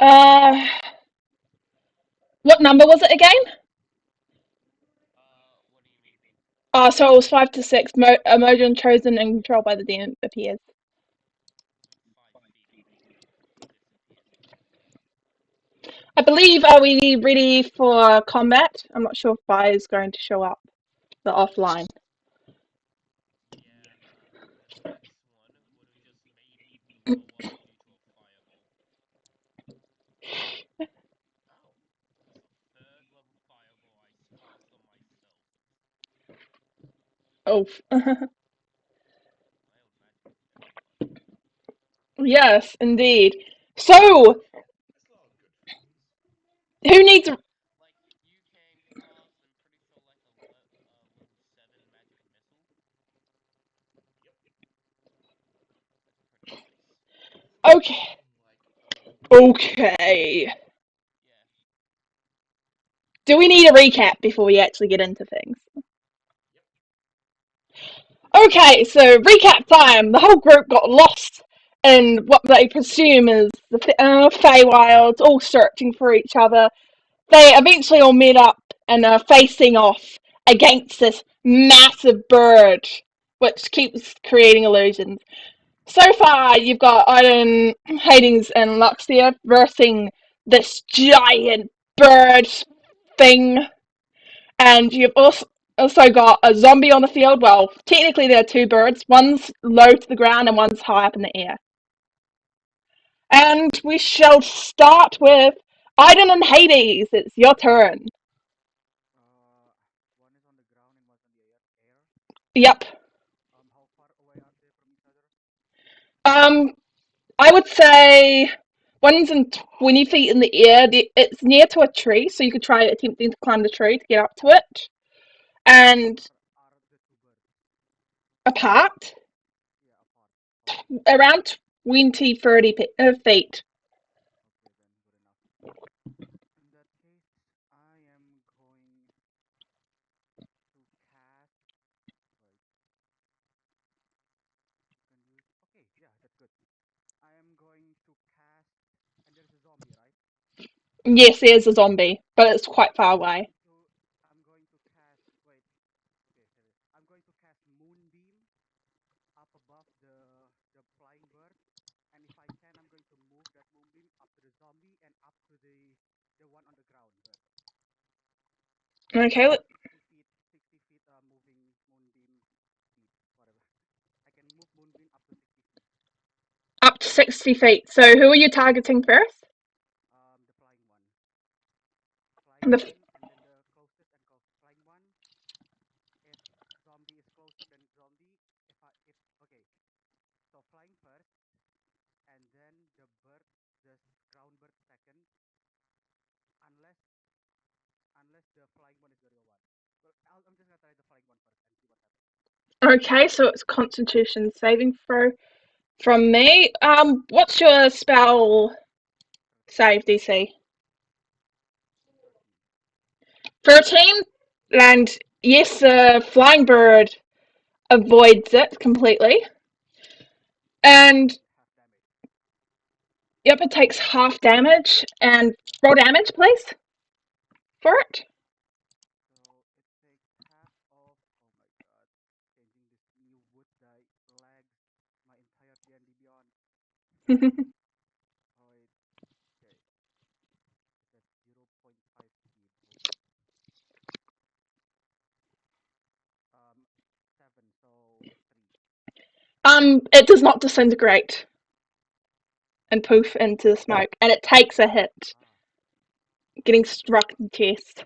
Uh, what number was it again? So it was 5 to 6. Emotion chosen and controlled by the demon appears. I believe, are we ready for combat? I'm not sure if Fire is going to show up. The offline. Oh, yes, indeed. So, who needs? Okay, okay. Do we need a recap before we actually get into things? Okay, so recap time. The whole group got lost in what they presume is the Feywilds, all searching for each other. They eventually all meet up and are facing off against this massive bird, which keeps creating illusions. So far, you've got Iden, Hades, and Luxia versing this giant bird thing, and you've also got a zombie on the field. Well, technically there are two birds. One's low to the ground and one's high up in the air. And we shall start with Iden and Hades. It's your turn. Yep. Um, I would say one's in 20 feet in the air. It's near to a tree, so you could try attempting to climb the tree to get up to it. And apart, around 20, 30 feet. Yes, there's a zombie, but it's quite far away. Okay, up to 60 feet. So who are you targeting first? The, okay, so it's Constitution saving throw from me. What's your spell save DC? 13? And yes, the flying bird avoids it completely. And yep, it takes half damage. And roll damage, please, for it. It does not disintegrate and poof into the smoke, and it takes a hit, getting struck in the chest.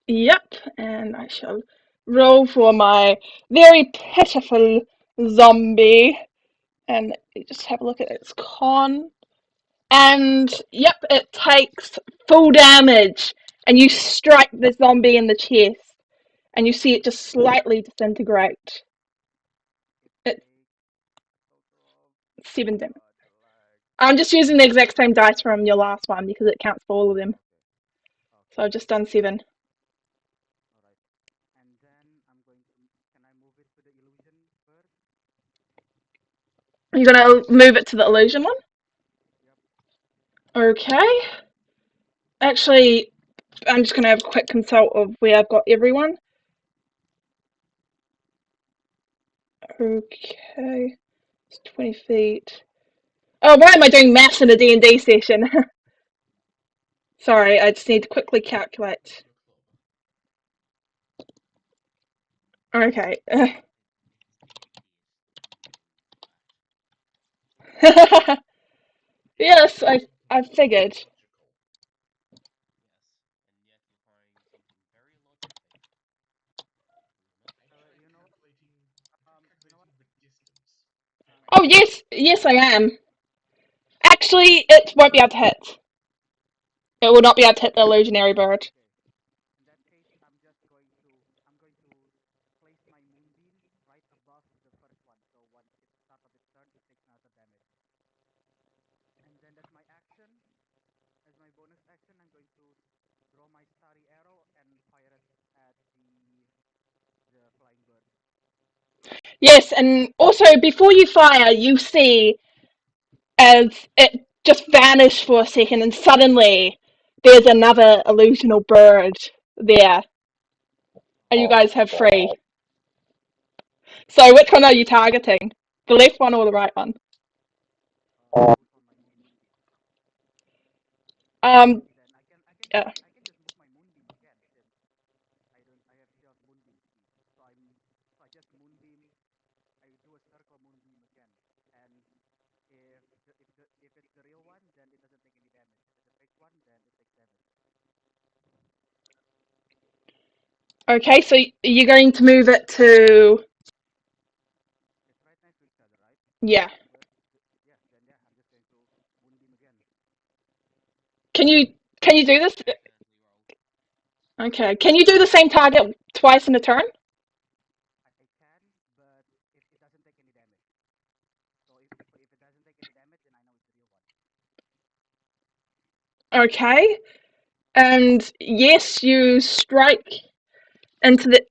Yep, and I shall roll for my very pitiful zombie, and just have a look at its con. And yep, it takes full damage, and you strike the zombie in the chest, and you see it just slightly disintegrate. It's 7 damage. I'm just using the exact same dice from your last one because it counts for all of them. So I've just done 7. All right. And then I'm going to. Can I move it to the illusion bird? You're gonna move it to the illusion one? Yep. Okay. Actually, I'm just gonna have a quick consult of where I've got everyone. Okay. It's 20 feet. Oh, why am I doing maths in a D&D session? Sorry, I just need to quickly calculate. Your club. Okay. It's D&D is the one you do in flat. Yes, I figured. Logical. Yes, and yet you're trying something very logical. You're not So trying. I'm you know what? calculating the distance. Oh yes, yes I am. Actually, it won't be able to hit. It will not be able to hit the illusionary bird. Okay. In that case, I'm going to place my moonbeam right above the first one. So once it starts of its turn, it takes another damage. And then that's my action. As my bonus action, I'm going to draw my starry arrow and fire it at the flying bird. Yes, and also before you fire, you see as it just vanished for a second, and suddenly there's another illusional bird there, and you guys have free. So which one are you targeting? The left one or the right one? Both on my moonbeam. Um, Then yeah. I can just move my moonbeam again since I still have moonbeam speed. So I just moonbeam. I do a circle moonbeam again, and if it's the real one, then it doesn't take any damage. If it's a fake one, then it takes damage. Okay, so you're going to move it to It's right next to each other, right? yeah. Yeah. Then yeah, I'm just going to moonbeam again. Can you can you do this? Definitely roll. Okay. Can you do the same target twice in a turn? I can, but it doesn't take any damage. So if it doesn't take any damage, then I know it's the real one. Okay. And yes, you strike into the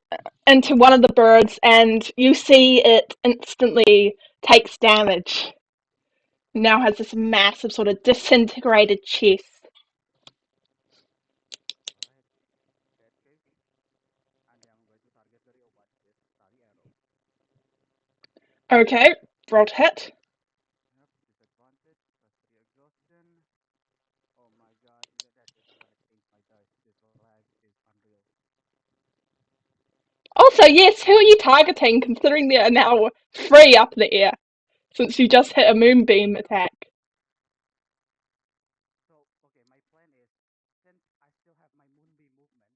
into one of the birds, and you see it instantly takes damage. Now has this massive sort of disintegrated chest. All right. In that case, and then I'm going to target the real one with Starry Arrow. Okay, roll to hit. Yep. Disadvantage plus three exhaustion. Oh my god, that's gonna change my dice. This lag is unreal. Also, yes, who are you targeting? Considering they are now free up in the air since you just hit a moonbeam attack. So okay, my plan is since I still have my moonbeam movement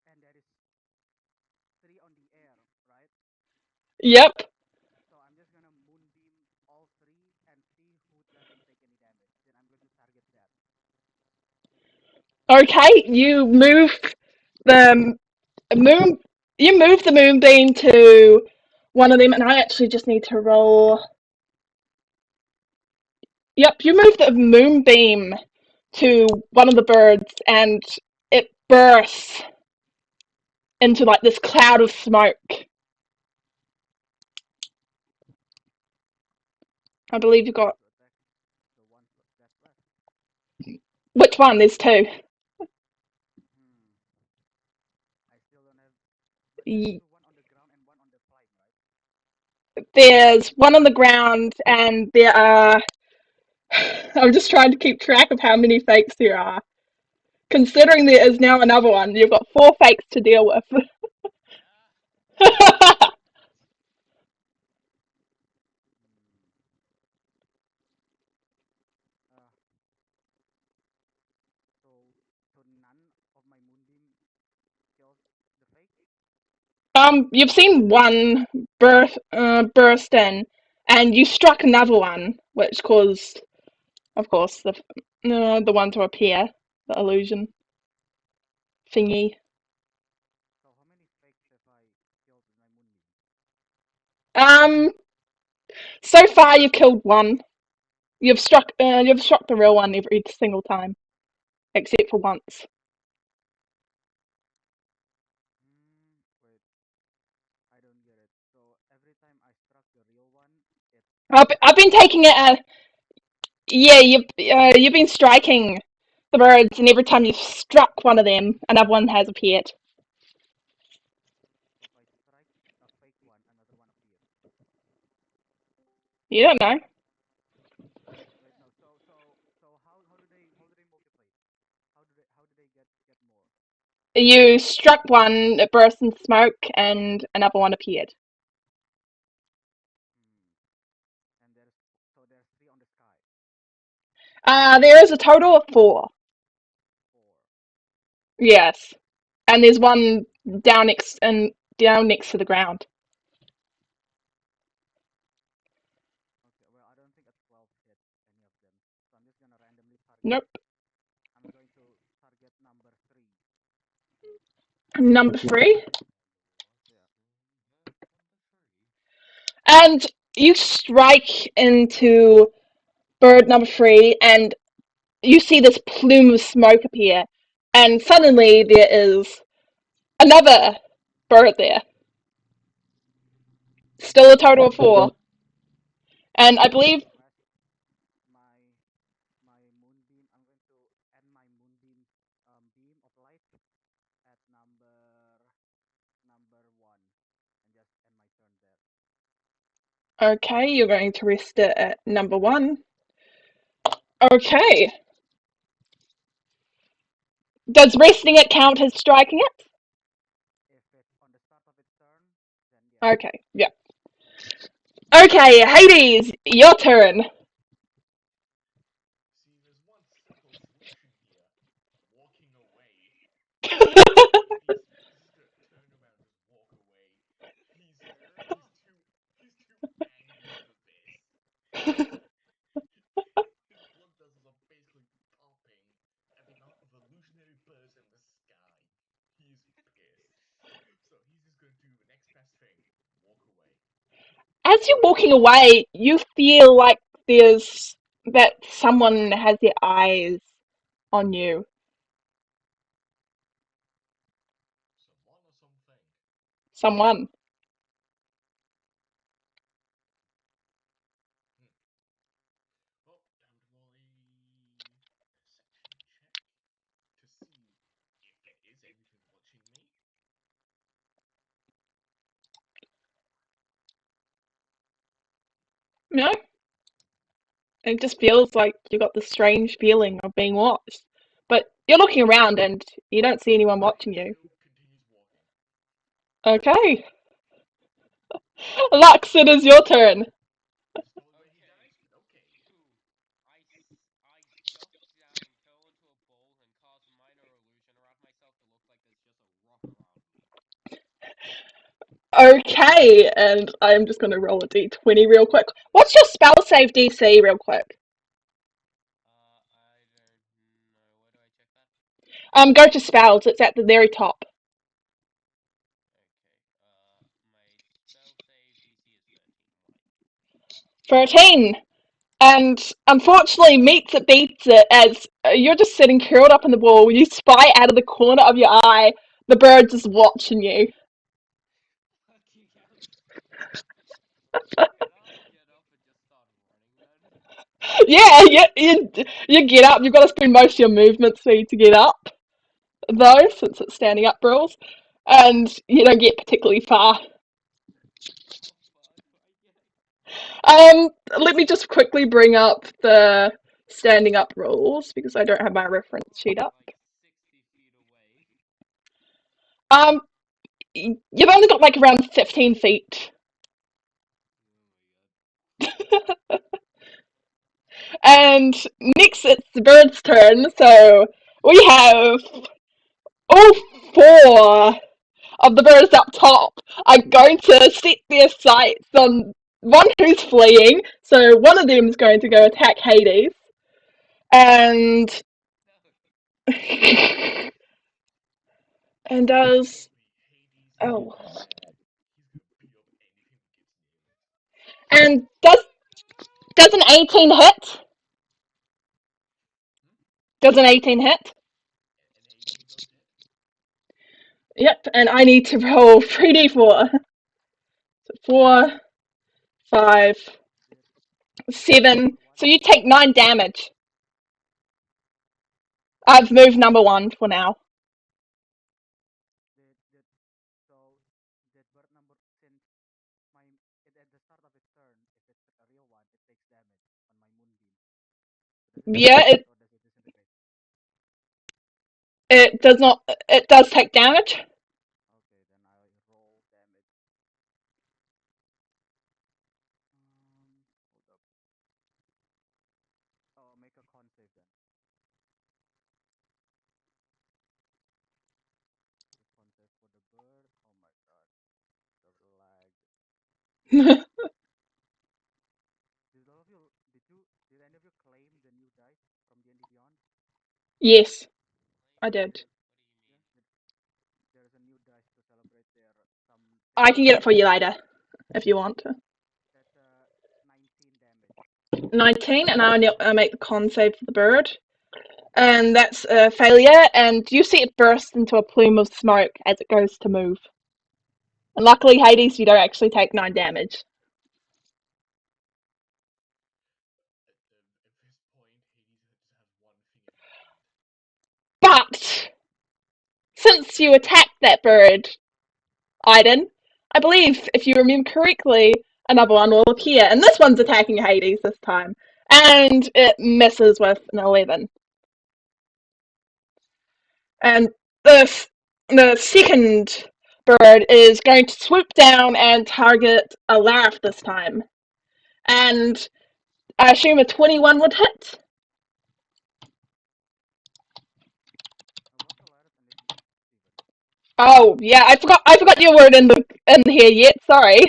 and there is three on the air, right? Yep. So I'm just gonna moonbeam all three and see who doesn't take any damage. Then I'm going to target that. Okay, the moon. You move the moonbeam to one of them, and I actually just need to roll. Yep, you move the moonbeam to one of the birds, and it bursts into like this cloud of smoke. I And believe I'm you got going to attack the one that's left. which one? There's two. Hmm. I still don't have, but there's two, one on the ground and one on the flying, right? There's one on the ground, and there are. I'm just trying to keep track of how many fakes there are. Considering there is now another one, you've got 4 fakes to deal with. Yeah. Hmm. Uh, so none of my moonbeam kills the fake. You've seen one burst in, and you struck another one, which caused, of course, the one to appear, the illusion thingy. So how many fakes have I killed with my moonbeam? Um, so far you've killed one. You've struck the real one every single time, except for once. I've been taking it. Yeah, you've been striking the birds, and every time you've struck one of them, another one has appeared. If I strike a fake one, another one appears. You don't know. Wait, no. So how do they multiply? How do they get more? You struck one, it burst into smoke, and another one appeared. Hmm. And there's three on the sky. There is a total of four. Four. Yes, and there's one down next to the ground. Okay. Well, I don't think a 12 hit any of them. So I'm just gonna randomly target. Nope. I'm going to target number three. Number three, Yeah. Number three. and you strike into bird number three, and you see this plume of smoke appear, and suddenly there is another bird there. Still a total of four. And I I'm going believe, to rest my my moonbeam. I'm going to end my moonbeam beam of light at number one, and just end my turn there. okay, you're going to rest it at number one. Okay. Does resting it count as striking it? If it's on the start of its turn, then yes. Okay, yeah. Okay, Hades, your turn. See, there's one simple solution here. Walking away. He's just gonna turn around and just walk away. He's he's too he's too angry for this. His blood vessels are basically popping at the amount of illusionary birds in the sky. He's pissed. So he's just gonna do the next best thing. Walk away. As you're walking away, you feel like there's that someone has their eyes on you. Someone or something. Someone. Hmm. Well, I would roll a perception check to see if there is anything watching me. No? It just feels like you got this strange feeling of being watched. But you're looking around and you don't see anyone watching He you. still continues walking. Okay. Lux, it is your turn. This is not where he Okay. dies, but okay. I duck down, curl into a ball, and cast a minor illusion around myself to look like there's just a rock around me. Okay, and I'm just going to roll a d20 real quick. What's your spell save DC, real quick? I don't know. Where do I check that? Go to spells. It's at the very top. Okay. My spell save DC is 13. Why? 13. And unfortunately, meets it beats it as you're just sitting curled up in the ball. You spy out of the corner of your eye the bird just watching you. Fucking hell. Can I get up and just start running then? Yeah, you get up. You've got to spend most of your movement speed to get up, though, since it's standing up rules, and you don't get particularly far. How far do I get? Let me just quickly bring up the standing up rules because I don't have my reference sheet up. Like 60 feet away. Um, you've only got like around 15 feet. Oh my god. And next it's the bird's turn, so we have all four of the birds up top are going to set their sights on one who's fleeing, so one of them is going to go attack Hades, and No. and Trust does me, Hades is oh prepared. He's gonna beat up anything that gets near it. and does an 18 hit? Hmm? Does an 18 hit? And 18 does hit. Yep, and I need to roll 3d4. So 4, 5, 7. Number So one. you take 9 damage. I've moved number 1 for now. Did so did bird number since at the start of its turn, if it's a real one, it takes damage on my moonbeam. So does it take Yeah, damage or does it disintegrate? it does not. It does take damage. Okay, then I roll damage. Hold up. Oh, make a con save then. The con save for the bird. Oh my god, the lag. Did any of you claim the new dice from D&D Beyond? Yes, I Claim? did. What do you Yeah, mean? there is a new dice to celebrate their something I can get it for bird. you later if you want. That's 19 damage. 19, and I make the con save for the bird. And that's a failure, and you see it burst into a plume of smoke as it goes to move. And luckily, Hades, you don't actually take 9 damage. At this point, Hades just has one thing in mind. But since you attacked that bird, Aiden, I believe, if you remember correctly, another one will appear, and this one's attacking Hades this time. And it misses with an 11. And the second bird is going to swoop down and target a laugh this time. And I assume a 21 would hit. What's the latest on AC, Steven? Oh yeah, I forgot your word in here yet. Sorry,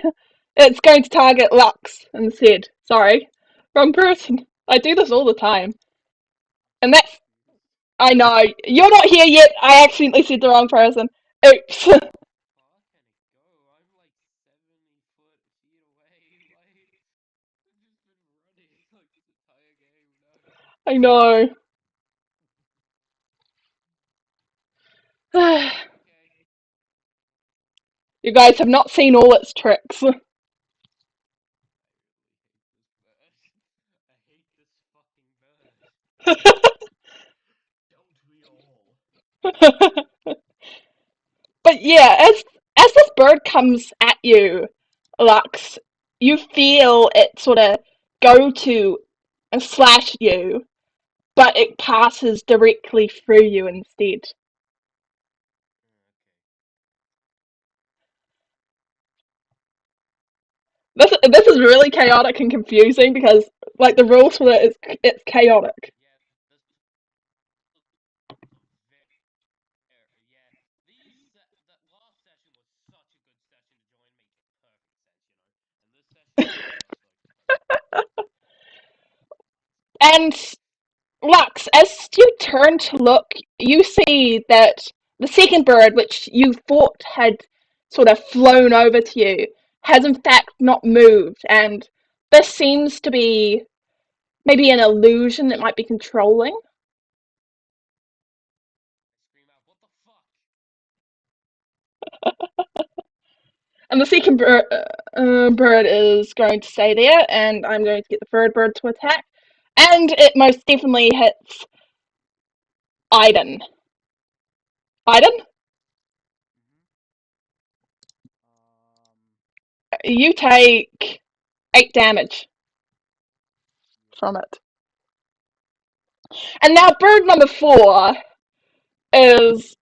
it's going to target Lux instead. Sorry, wrong person. I do this all the time, and I'm that's confused. I know you're not here yet. I accidentally said the wrong person. Oops. Far can it go? I'm like 70 feet away. Like, I've just been running like this entire game. No. I know. Okay. You guys have not seen all its tricks. I really hate this bird. I hate this fucking bird. Don't we all? But yeah, as this bird comes at you, Lux, you feel it sort of go to and slash you, but it passes directly through you instead. Okay. This is really chaotic and confusing because like the rules for it is it's chaotic. Yeah, this was very. Yeah, that last session was such a good session to join. Made perfect sense. And this session is just like And Lux, as you turn to look, you see that the second bird, which you thought had sort of flown over to you, has in fact not moved, and this seems to be maybe an illusion that might be controlling. I scream out, "What the fuck?" And the second bird is going to stay there, and I'm going to get the third bird to attack. And it most definitely hits Aiden. Aiden, Mm-hmm. you take 8 damage Yeah. from it. And now bird number 4 is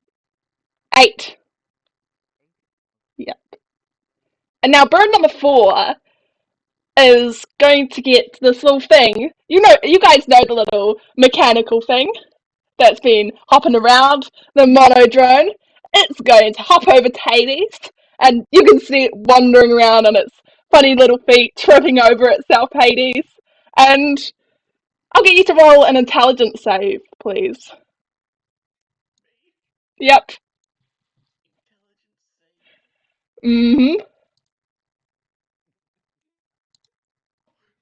8. 8. Yeah. And now bird number 4 is going to get this little thing. You guys know the little mechanical thing that's been hopping around, the mono drone. It's going to hop over to Hades, and you can see it wandering around on its funny little feet, tripping over itself, Hades. And I'll get you to roll an intelligence save, please. Me? Yep. Intelligence save? Mm-hmm.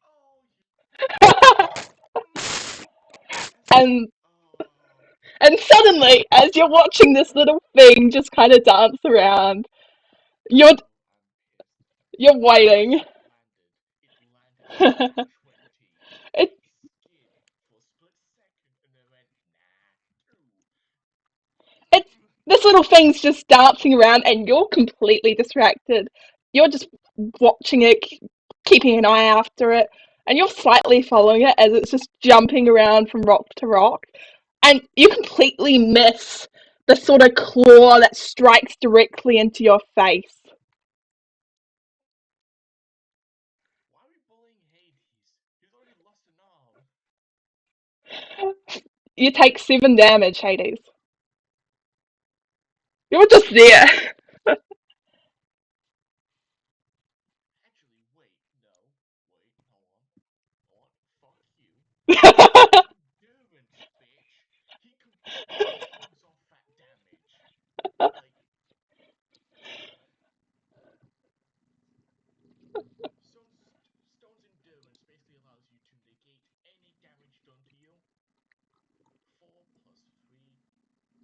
Oh, as and oh, and suddenly, as you're watching this little thing just kind of dance around, you're I'm pissed. you're waiting. It landed. It landed on a nat 20. this little thing's just dancing around and you're completely distracted. You're just watching it, keeping an eye after it, and you're slightly following it as it's just jumping around from rock to rock. And you completely miss the sort of claw that strikes directly into your face. Why are we bullying Hades? He's already lost an arm. You take 7 damage, Hades. You're just there. Actually, wait, no. Wait, hold on. Hold on. Fuck you. Endurance, bitch. He completely shrugs off that damage. Like, Stone's endurance basically allows you to negate any damage done to you. 4 plus 3. You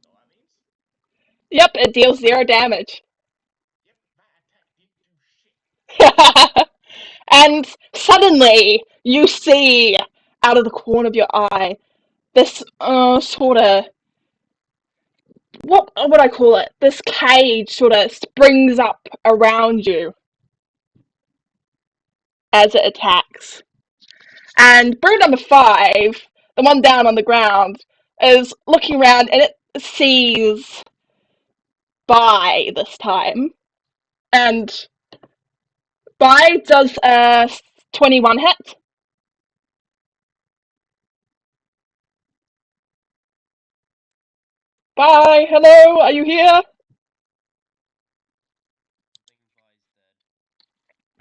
know what that means? Yep, it deals 0 damage. Yep, that attack didn't do shit. And suddenly you see out of the corner of your eye this sort of, what would I call it? This cage sort of springs up around you as it attacks. And bird number 5, the one down on the ground, is looking around and it sees Bai this time. And Bai does a 21 hit. Bai, hello, are you here? I think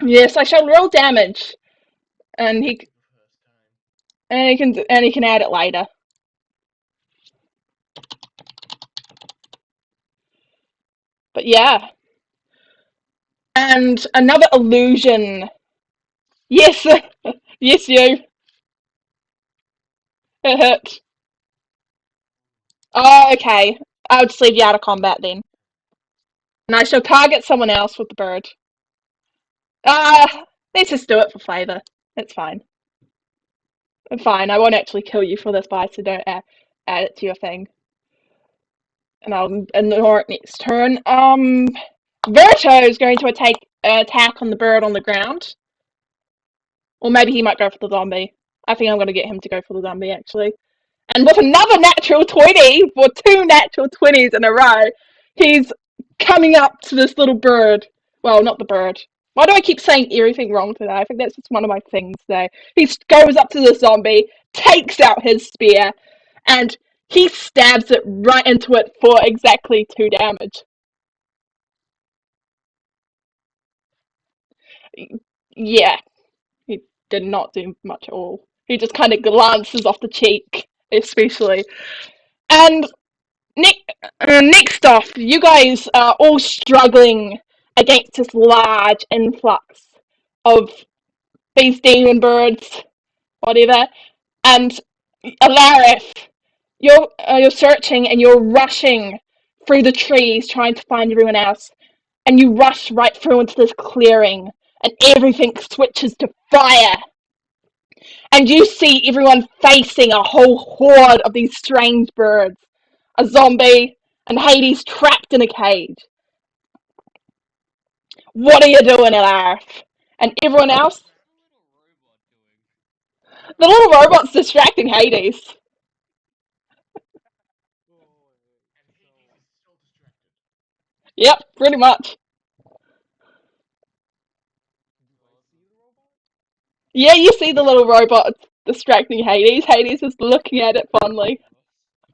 Vi's dead. Yes, I shall roll damage, and For he the first time. and he can add it later. But yeah, and another illusion. Yes, yes, you. It hit. Oh, okay. I'll just leave you out of combat then. And I shall target someone else with the bird. Let's just do it for flavour. It's fine. Fine, I won't actually kill you for this bite, so don't add it to your thing. And I'll ignore it next turn. Verto is going to attack on the bird on the ground. Or maybe he might go for the zombie. I think I'm going to get him to go for the zombie, actually. And with another natural 20, for 2 natural 20s in a row, he's coming up to this little bird. Well, not the bird. Why do I keep saying everything wrong today? I think that's just one of my things today. He goes up to the zombie, takes out his spear, and he stabs it right into it for exactly 2 damage. Yeah, he did not do much at all. He just kind of glances off the cheek, especially. And next off, you guys are all struggling against this large influx of these demon birds, whatever. And Alarith, you're searching and you're rushing through the trees trying to find everyone else. And you rush right through into this clearing, and everything switches to fire. And you see everyone facing a whole horde of these strange birds. A zombie, and Hades trapped in a cage. What are you doing, Alarith? And everyone else? What's the little robot doing? The little robot's distracting Hades. Oh, And Hades so is still distracted. Yep, pretty much. do I Well, see the robot? Yeah, you see the little robot distracting Hades. Hades is looking at it it's a fondly. robot. So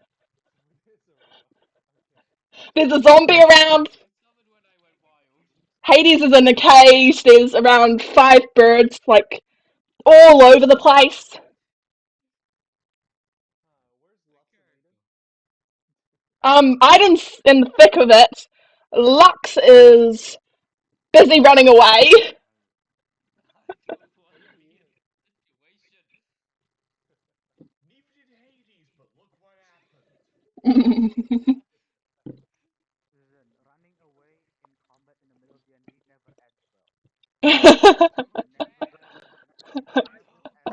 it is a robot. Okay. There's a zombie around. I summoned when I went wild. Hades is in a cage. There's around 5 birds, like, all over the place. Where's My Lux and Aiden? character. Aiden's in the thick of it. Lux is busy running away. I don't want Oh to yeah, be he in is. this situation. Neither did Hades, but look what happened. Listen, running away in combat in the middle of D&D never ends well. Never ever, never ever ends. I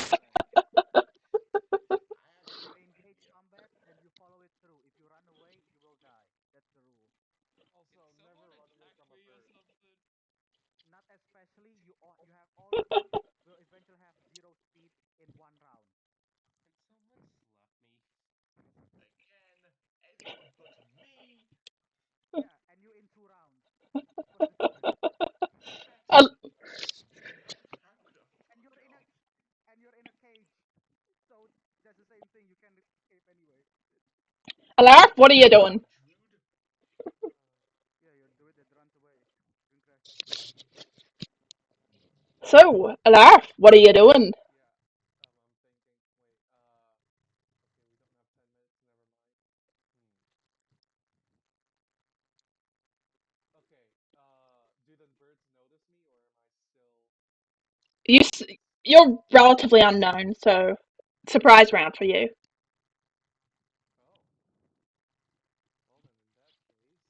If agree. you engage combat, then you follow it through. If you run away, you will die. That's the rule. Can Also, someone never run away attack from a me or bird. something? Not especially you have all of you will eventually have zero speed in one round. Can someone slap me? Again, everyone but me. Yeah, and you in 2 rounds. What's the difference? Al- Exactly. How could I And fuck you're in a up? and you're in a cage. So that's the same thing. You can escape anyway. Alarf, what are you Come doing? on, Druid. Yeah, you're the that runs away. Drink rest. So, Alarf, what are you doing? Yeah. I'm thinking. Wait. Okay, we don't have 10 minutes. Never mind. Hmm. Okay. Do the birds notice me, or am I still You, anonymous? you're relatively unknown, so surprise round for you. Oh. Well then, in that case.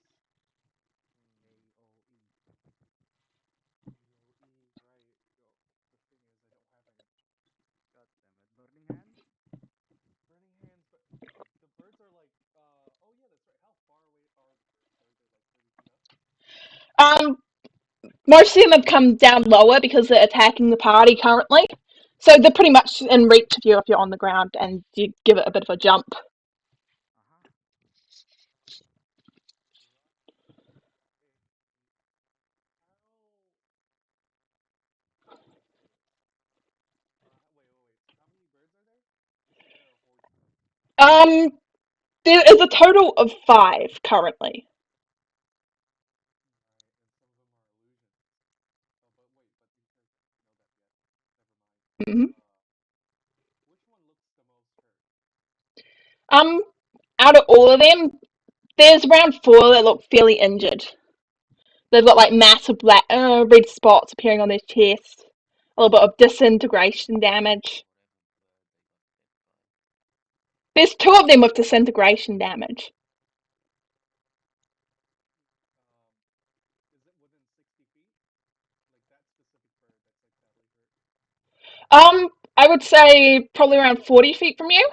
Hmm. AOE. AOE. Right. Yo, the thing is, I don't have any God damn it. Burning hands. burning hands. But wait, the birds are like. Oh yeah, that's right. How far away are the birds? Are they like 30 feet up? Um, Most of them have come down lower because they're attacking the party currently. So they're pretty much in reach of you if you're on the ground and you give it a bit of a jump. Uh huh. Right. How? Okay. Wait. So how many birds are there? You said there are hordes. Um, there is a total of 5 currently. Right, and some of them are illusions. Oh, but wait, but in terms of know that yet. Never mind. Hmm. Which one looks the most hurt? Um, Out of all of them, there's around 4 that look fairly injured. They've got like massive black, red spots appearing on their chest, a little bit of disintegration damage. Whatever bird they got bit by. There's 2 of them with disintegration damage. Um, is it within 60 feet? Like that specific bird that's like sadly hurt. I would say probably around 40 feet from you.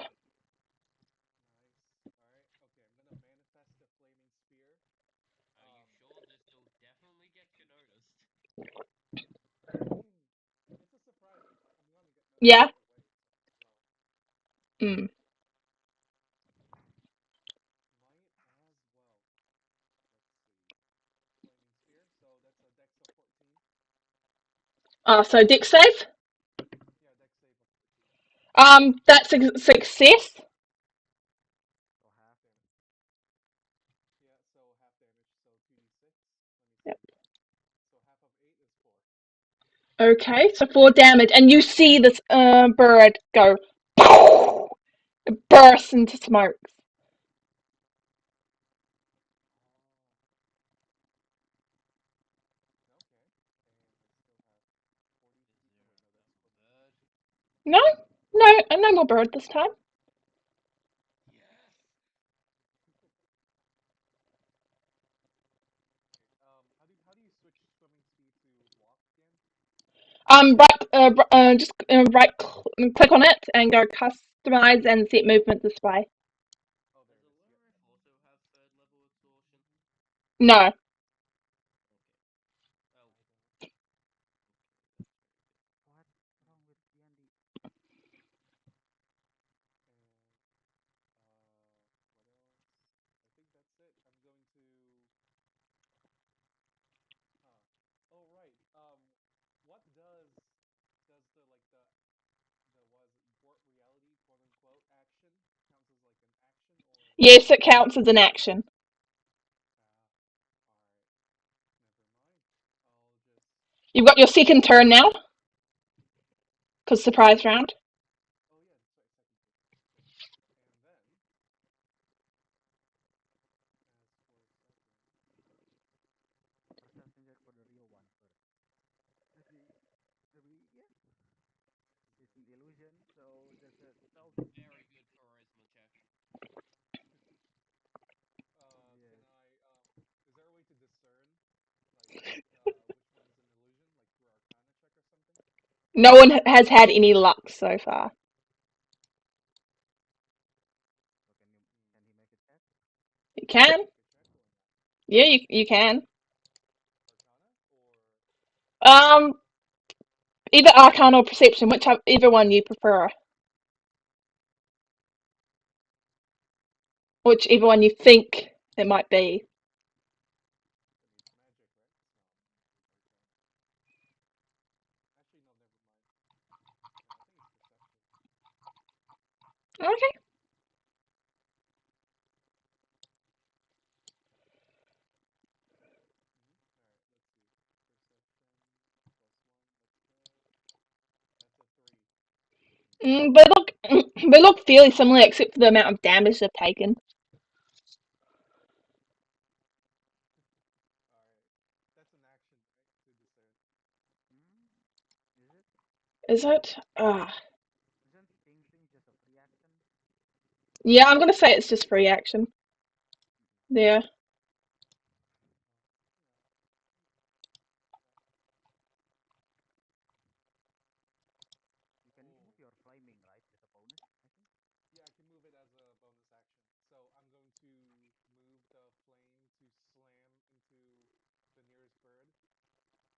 Nice. All right. Okay, I'm gonna manifest the flaming spear. Are you Um, sure this will definitely get you noticed? I mean, it's a surprise. I'm gonna get noticed Yeah. either way. So, well, Mm. might as well. Let's see. Flaming spear. So that's a dex of 14. So deck save. Yeah, dex save of 14. That's a success. So half. Damage. Yeah, so half damage. So 2d6. Let me Yep. see. So half of 8 is 4. Okay, so 4 damage, and you see this bird go burst into smoke. Oh, okay. And I still have 40 Is feet. Oh, there wait, no, that's another close enough. bird? No, no more bird this time. Yes! Okay. How do you switch swimming speed to walk again? Just click on it and go customize and set movement display. Oh, there Does it a is. low Yep. ref also have third level exhaustion? No. Okay. Oh, I don't. okay, that's very good. What's wrong with D&D? And what else? I think that's it. I'm going to. Huh. Oh right. What does the was it warp reality quote unquote action counts as like an action or? Yes, it counts as an action. Ah. All right. Never mind. I'll just. You've got your second turn now, because surprise round. Oh yeah, that's right. Second turn. Cool. And then, as for second, Perception check for the real one first. Yeah. It's an zero. illusion, so that's a 12. Very good charisma check. Can Yes. I? Is there a way to discern, like, which one is an illusion, like through Arcana check or something? No one has had any luck so far. So can he Hmm. make a check? You can. Take a check or not? Yeah, you can. Arcana or Um, either Arcana or Perception, whichever one you prefer. Whichever one you think it might be. then it's magic, right? It's not Arcana. Actually, no, never mind. No, I think it's perception. Okay. All right, let's see. Perception plus one. Let's go. That's a three. But look, they look fairly similar except for the amount of damage they've taken. All right, that's an action, right? To discern. Hmm? Is it? Is it? Ah, Isn't Sting just a free action? yeah. I'm gonna say it's just free action. Mm-mm. Yeah. Yeah. Okay. You can Oh, move your flaming, right? As a bonus, I think. yeah, I can move it as a bonus action. So I'm going to move the flame to slam into the nearest bird.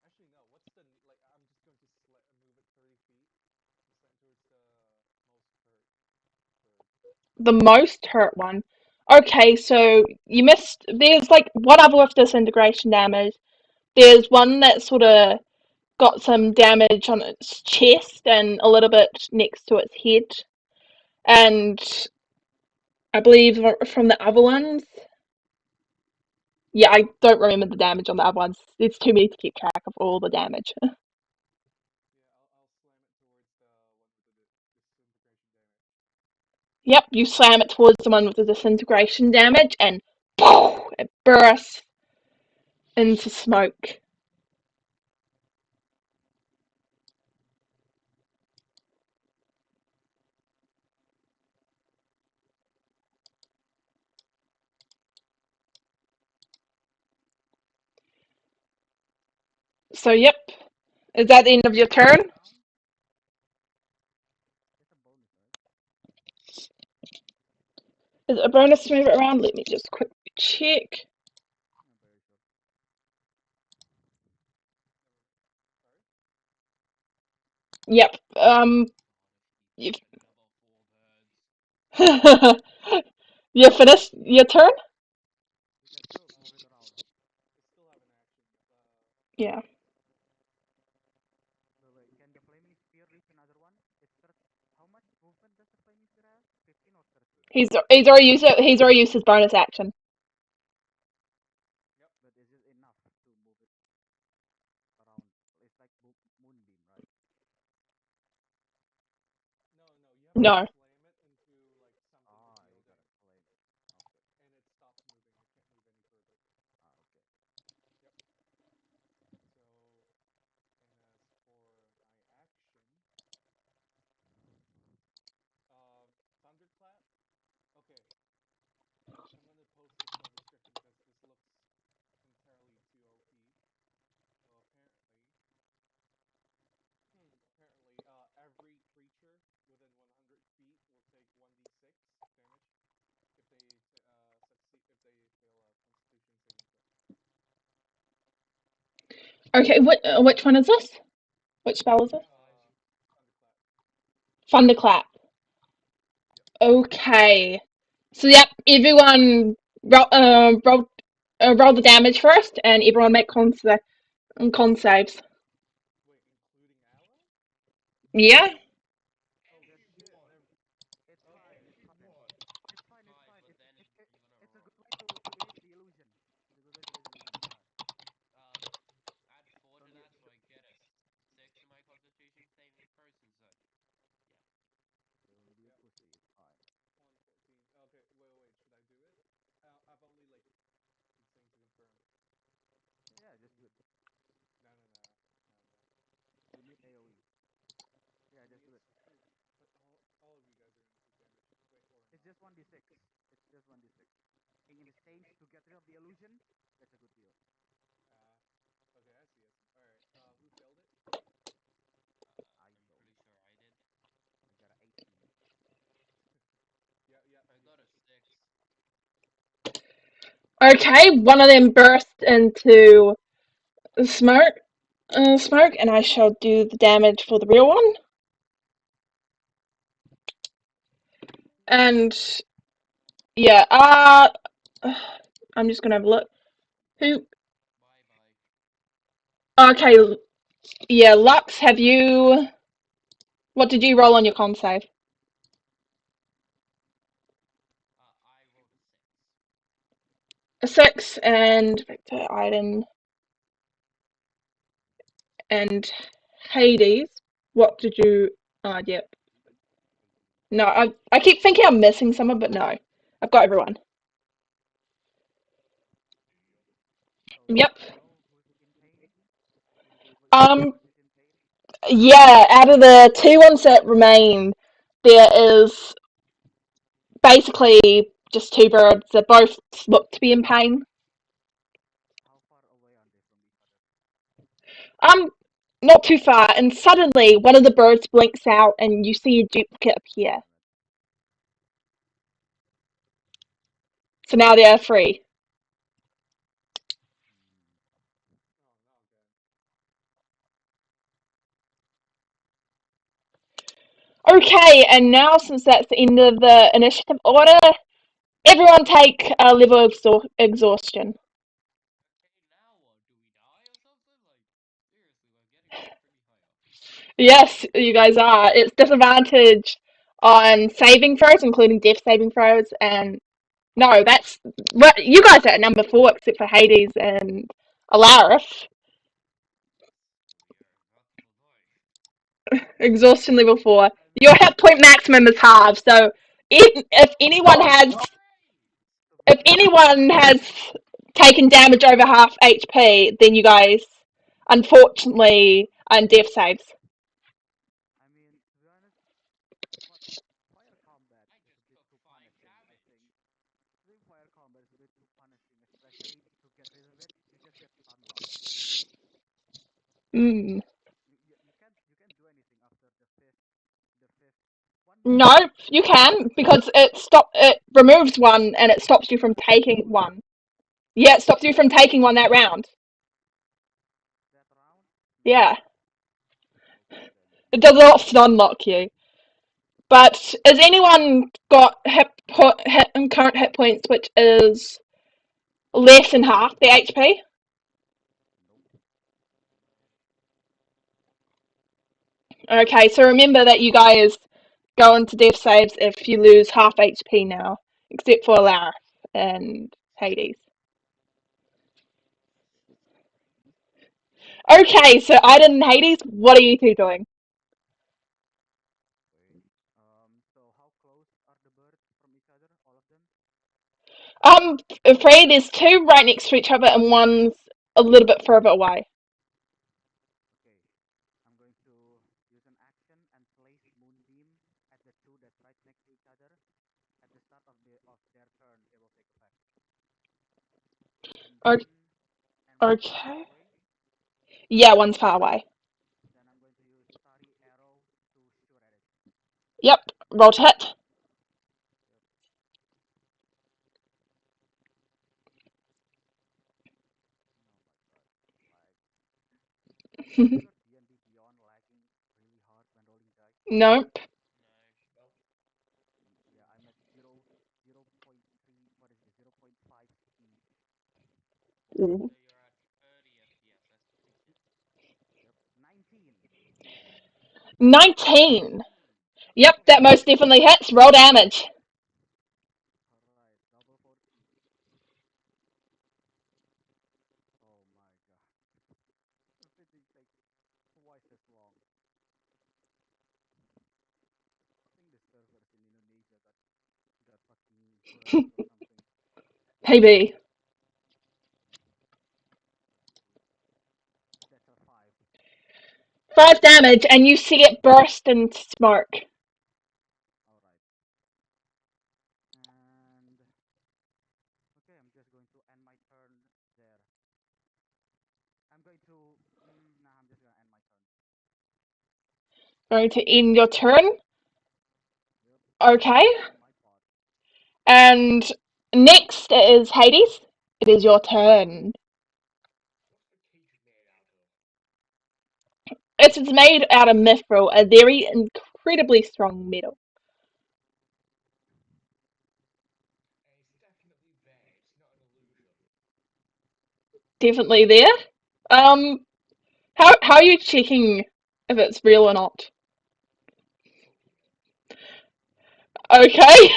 Actually, no. What's the like? I'm just going to move it 30 feet and slam towards the most hurt bird. The most hurt one. Okay, so you missed. There's like one other with disintegration damage. There's one that sort of got some damage on its chest and a little bit next to its head. And I believe from the other ones, yeah, I don't remember the damage on the other ones. It's too many to keep track of all the damage. Yeah, I'll slam it towards the one with the disintegration damage. Yep, you slam it towards the one with the disintegration damage, and poof, it bursts into smoke. So, yep, is that the end of your Can I move turn? it around? It's a bonus, right? Is it a bonus to move it around? Let me just quickly check. I'm very sure. Never mind. Sorry. Yep. God, if he You keeps bringing up all four birds. you finished your turn? You can still move it around. I still have an action. Yeah. But wait, can the flaming spear reach another one? It's how much movement does the flaming spear have? 15 or 30? He's already used it. He's already used his bonus action. Yep. But is it enough to move it around? It's like moonbeam, right? No, no, you have to No. slam it into like something to Ah, deal you gotta damage, flame it. Okay. and it stops moving. It can't move any further. Ah, okay. Yep. So, and as for my action, thunderclap. Okay, I'm gonna post this for description because this looks entirely too OP. So every creature within 100 feet will take 1d6 damage if they succeed if they fail a Constitution saving throw. Okay. Which one is this? Which spell is this? Thunderclap. Thunderclap. Thunderclap. Yep. Okay. So yep, everyone roll the damage first, and everyone make con saves. Wait, including ally? Yeah. Oh Just do shit! it. Never. It's fine. It's Okay, fine. what? It's fine. It's Fine, fine. but then you're gonna It's a good way to eat the illusion. It's a good way to eat the illusion. It's fine. add four to Don't be that, so I get a six to my Constitution saving first, and so yeah. don't be a Yep. pussy. It's fine. 114. Okay, wait. Should I do it? I've only like insane to confirm. Yeah, just do it. No. You need AOE. Yeah, Me, just do it. it's true. But all of you guys are gonna take damage. Wait, or It's not? just 1d6. It's just 1d6. In exchange to get rid of the illusion, that's a good deal. Okay, I see. All right. Who failed it? I I'm don't. pretty sure I did. I got a 18. Yeah, I got a D6. six. Okay, one of them burst into smoke, and I shall do the damage for the real one. And yeah, I'm just gonna have a look. Who? Bye bye. Okay, yeah, Lux, have you? What did you roll on your con save? I rolled a 6. A 6, and Victor, Iden, and Hades. What did you? Yeah. 18. No, I keep thinking I'm missing someone, but no, I've got everyone. Yep. So do Yep. we know who's in pain? Do we know which Um. bird is in pain? Yeah. Out of the two ones that remain, there is basically just two birds that both look to be in pain. How far away are they from each other? Um. Not too far, and suddenly one of the birds blinks out, and you see a duplicate appear. Damn it. So now they are free. Hmm. Oh no, again. Okay, and now since that's the end of the initiative order, everyone take a level of exhaustion. Okay, now what? Do we die or something? Like, seriously, we're getting pretty high up. Yes, you guys are. It's disadvantage on saving throws, including death saving throws, and no, that's well, you guys are at number 4, except for Hades and Alarith. Yes, we are not will die. Exhaustion level 4. I Your mean, hit point maximum is halved, so if anyone has Great! to be if fair, anyone has taken damage over half HP, then you guys unfortunately are in death saves. I mean, to be honest, but fire combat I is a just bit took too 5 punishing, I think. damage. I think fire combat is a bit too punishing, especially to get rid of it, you just get stun locked. Mm. You can't do anything after the fifth one. No, you can because it removes one and it stops you from taking What? one. Yeah, it stops you from taking one that round. That round? Yeah, Okay then. it does not stun lock you. But has anyone got current hit points which is less than half the HP? Nope. Okay, so remember that you guys go into death saves if you lose half HP now, except for Alarith and Hades. Okay, so Iden and Hades, what are you two doing? Wait. So how close are the birds from each other? All of them? Afraid there's two right next to each other and one's a little bit further away. Okay. I'm going to use an action and place moonbeam at the two that's right next to each other. At the start of their turn, it will take effect. And O- one's far Okay. away. Yeah, one's far away. Then I'm going to use starry arrow to shoot at it. Yep, roll to hit. Yep. Oh my god. Like, is your D&D Beyond lagging really hard when rolling dice? Nope. No. Nope. Yeah, I'm at 0.3. What is it? 0.5 speed. So you're at 30 FPS. That's pretty shit. Yep. 19. 19. Yep, Double that most 14. definitely hits. Roll damage. Alright, double 14. Oh my god. Everything takes twice as long. I think the servers in Indonesia got fucking burnt or something. Hey B. That's a 5. 5 damage, and you see it burst into smoke. Alright. And okay, I'm just going to end my turn there. I'm going to nah, I'm just gonna end my turn. Going to end your turn. Yep. Okay. I'm gonna end my part. And next is Hades. It is your turn. What's the cage made out of? It's made out of mithril, a very incredibly strong metal. And it's definitely there. It's not an illusion. Definitely there. Um, how are you checking if it's real or not? Poking it. Okay.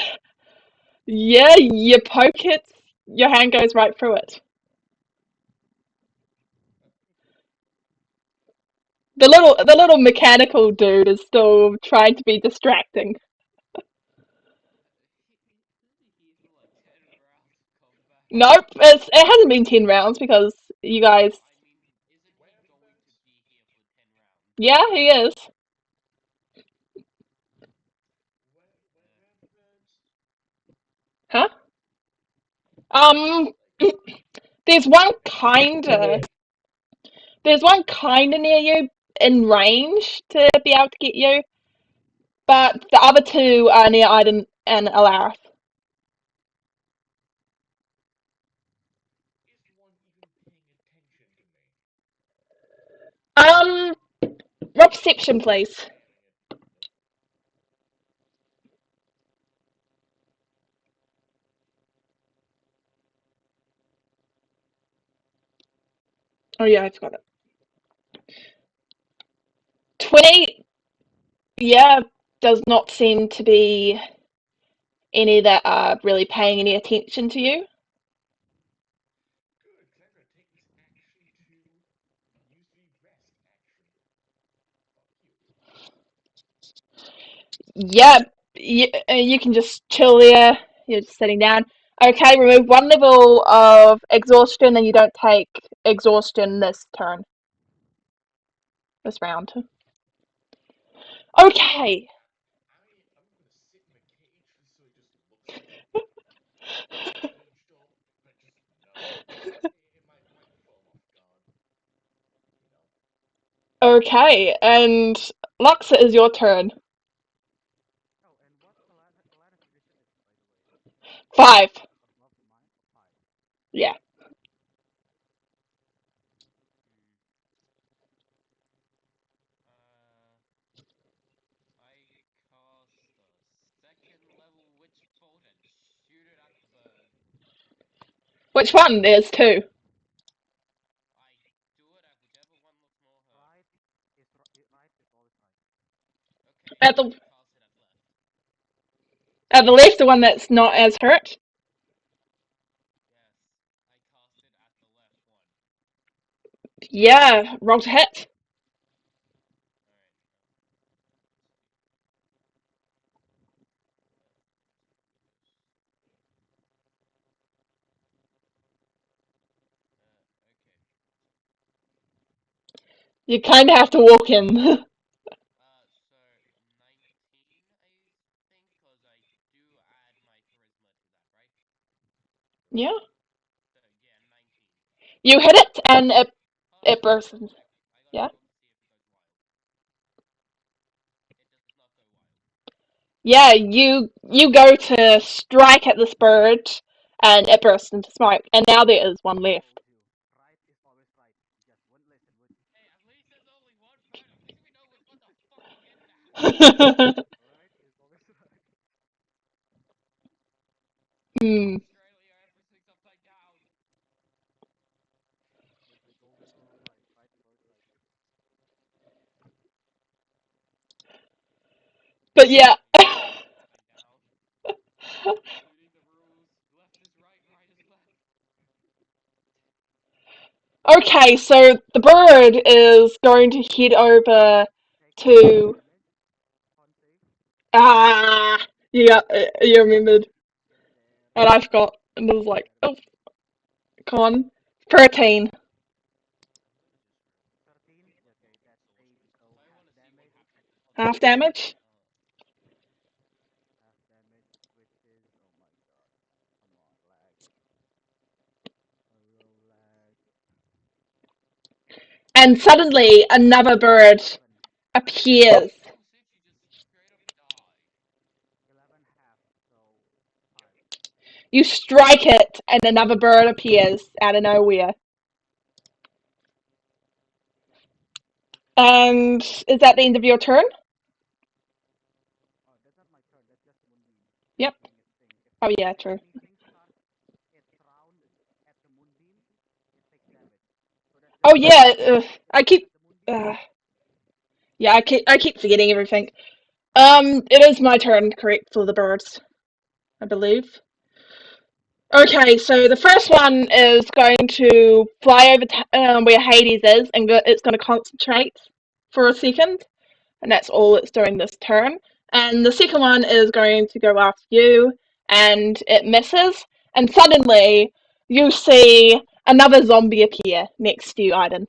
Yeah, you poke it, your hand goes right through it. The little mechanical dude is still trying to be distracting. He's in like 10 rounds of combat. Nope, it hasn't been 10 rounds because you guys. I mean, isn't he going to Weapons? be here for 10 rounds? Yeah, he is. Weapons? Huh? Um, Like, there's one kinda. There's one kinda near you in range to be able to get you, but the other two are near Iden and Alarith. is one even paying attention to me? Um, roll perception, please. Staring at me. Nope. Oh yeah, I forgot it. 20. Yeah, does not seem to be any that are really paying any attention to you. Good, because I'm going to take this action to use the rest action. Fuck you. Yeah, you can just chill there. You're just sitting down. Okay, remove one level of exhaustion, and you don't take exhaustion this turn, this round. Okay. I'm going to sit in the cage so it just looks like I'm caged up, but just no. It might throw him off guard. You know. Okay, and Lux, it is your turn. Oh, and what's Alana's initiative, by the way? 5. Above mine? Oh, five. Yeah. Hmm. Uh, I cast a second level witch bolt and shoot it at the bird. Which one? There's two. I do it at whichever one looks more hurt. Right is always right. Okay, At then the I cast it at left. at the left, the one that's not as hurt. Yes, I cast it at the left one. Yeah, roll to hit. Alright, let's see. Let's do this. Okay. You kind of have to walk in. So 19, I think, because I do add my charisma to that, right? Yeah. So yeah, 19. You hit it, and Hold on, it hold on, bursts. one sec. I gotta Yeah. roll to see if it goes wild. It does not go wild. Yeah, you go to strike at this bird, and it bursts into smoke. And now there is one left. Told you. Right is always right. You just wouldn't listen, would you? Hey, at least there's only one bird. At least we know which one the fuck we get to have. Right is always right. Hmm. Australia, everything's upside down. There's a golden rule of right. Right is always right. But yeah. Everything is upside down, including the rules. Left is right, right is left. Okay, so the bird is going to head over Take half to. damage. Con save. Ah, yeah, you remembered, Get there. and I forgot, and it was Get like, there. oh, con 13 I just heard. 13. Okay, that's So a so I half want to see what damage. happens. Oh, half damage, Half damage, which is, oh my god. Come on, lag. Hello, lag. and suddenly another bird 11. appears. oh shit! You just straight up died. 11 half, so 5. You strike it, and another bird appears out of nowhere. And is that the end of your turn? Oh, that's not my turn. That's just Moonbeam Yep. doing its thing. Oh yeah, If true. anything starts its round at the Moonbeam, it takes damage. So Oh that's why yeah, if I it starts keep. at the Moonbeam, Uh, yeah, I keep forgetting everything. It is my turn, correct, for the birds, I believe. Okay, so the first one is going to fly over where Hades is, and it's going to concentrate for a second, and that's all it's doing this turn. And the second one is going to go after you, and it misses, and suddenly you see another zombie appear next to you, Aiden.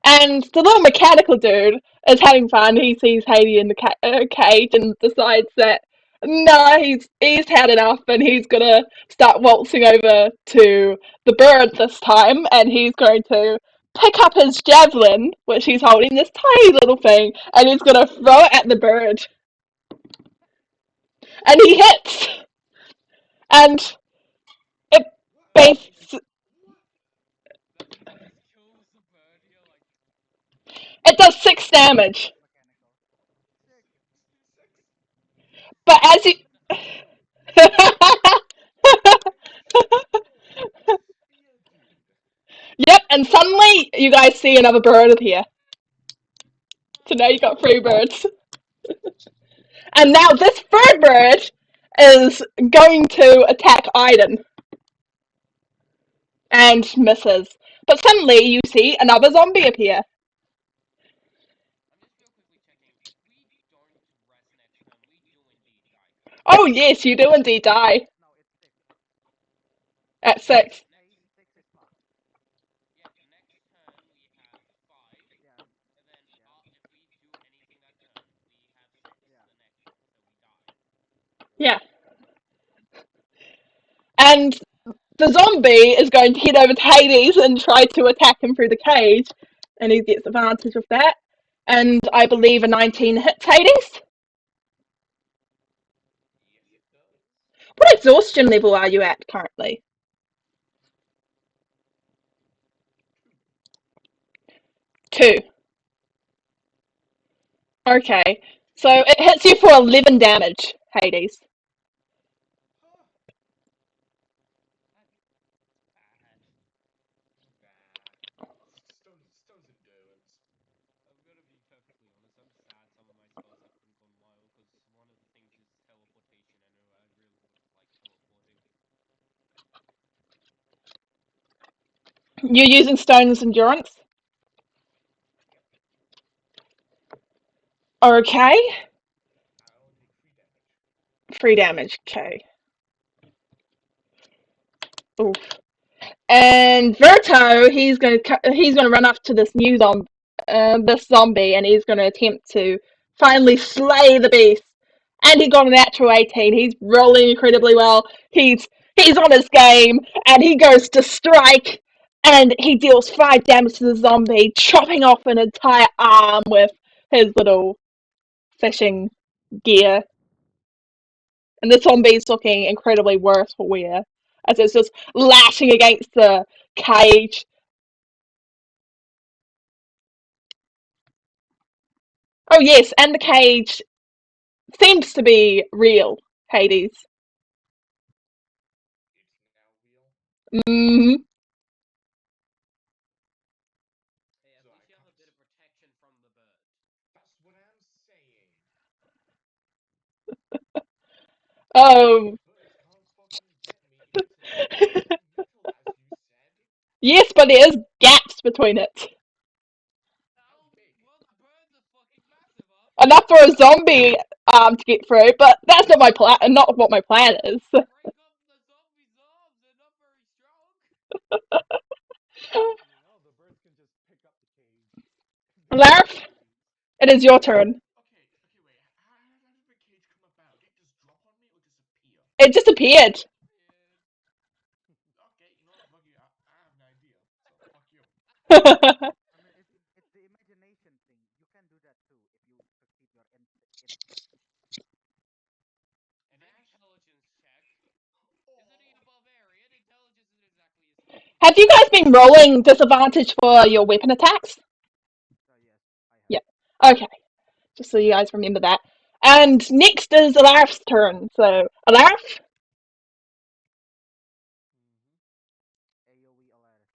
And the little mechanical dude is having fun. He sees Haiti in the cage and decides that no, he's had enough, and he's gonna start waltzing over to the bird this time, and he's going to pick up his javelin, which he's holding this tiny little thing, and he's gonna throw it at the bird, and he hits, and it What? base What? That he just kills the bird here, like it does 6 damage. that's mechanical. Six. Six? But as you Holy spear, dude. Yep, and suddenly you guys see another bird appear. So now you got 3 birds. And now this third bird is going to attack Aiden and misses. But suddenly you see another zombie appear. I'm just real quickly checking. If we don't rest next turn, we do indeed die, correct? Oh yes, you do indeed die No, it's six. at 6. Eight. Next, Six is five. yeah, next turn we have five, Yeah. and then Yeah. if we do anything that turn, we have six Yeah. the next turn, so we die. Yeah. And the zombie is going to head over to Hades and try to attack him through the cage. And he gets advantage of that. And I believe a 19 hits Hades. Yes, it does. What exhaustion level are you at currently? Two. 2. Okay. So it hits you for 11 damage, Hades. Huh. That's bad. Nah. Stone's endurance. I'm gonna be perfectly honest. I'm sad some of my spells haven't gone wild because one of the things is teleportation. I know I really would have liked teleporting. You're using Stone's Endurance? Yep. Okay. I only take 3 damage. 3 damage, okay. Oof. And Verto, he's gonna run up to this zombie, and he's gonna attempt to finally slay the beast. And he got a natural 18. He's rolling incredibly well. He's on his game, and he goes to strike, and he deals 5 damage to the zombie, chopping off an entire arm with his little fishing gear. And the zombie's looking incredibly worse for wear, as it's just lashing against the cage. Oh yes, and the cage seems to be real, Hades. It's now real. Mm-hmm. Hey, So at I least you have can't. a bit of protection from the bird. That's what I'm saying. Oh, Birds can't fucking get me if it's made of metal, as you said. yes, but there is gaps between it. How Oh, big? well, the birds are fucking massive, huh? Enough for a zombie to get through, but that's not my plan. Not what my plan is. Break up the zombie's arms, they're not very strong. You know, the birds can just pick up the cage and then Larf, just leave. it is your turn. Okay, okay, wait. How did the cage come about? Did it just drop on me or disappear? It just appeared. Disappeared. Okay, you know what? Fuck you. I have an idea. So fuck you. I mean, it's the imagination thing. You can do that too if you succeed your instinct. Very That Have you guys been rolling disadvantage for your weapon attacks? Yes, I have. Yep. Okay. Just so you guys remember that. And next is Alarif's turn. So, Alarif? AoE Alaris.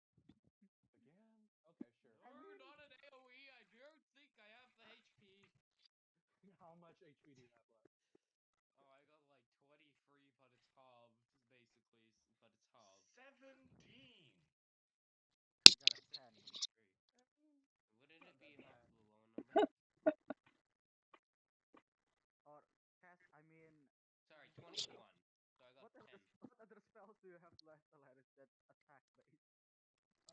Again? Okay, sure. No, not an AoE. I don't think I have the HP. How much HP do you have left? Oh, I got like 23, but it's halved, basically. But it's halved. 17. I got a 10. 23. Wouldn't Not it that be half bad. the lower number? Or cast, I mean, Sorry, 21. So I got what 10. other what other spells do you have left, Alaris, that attack base?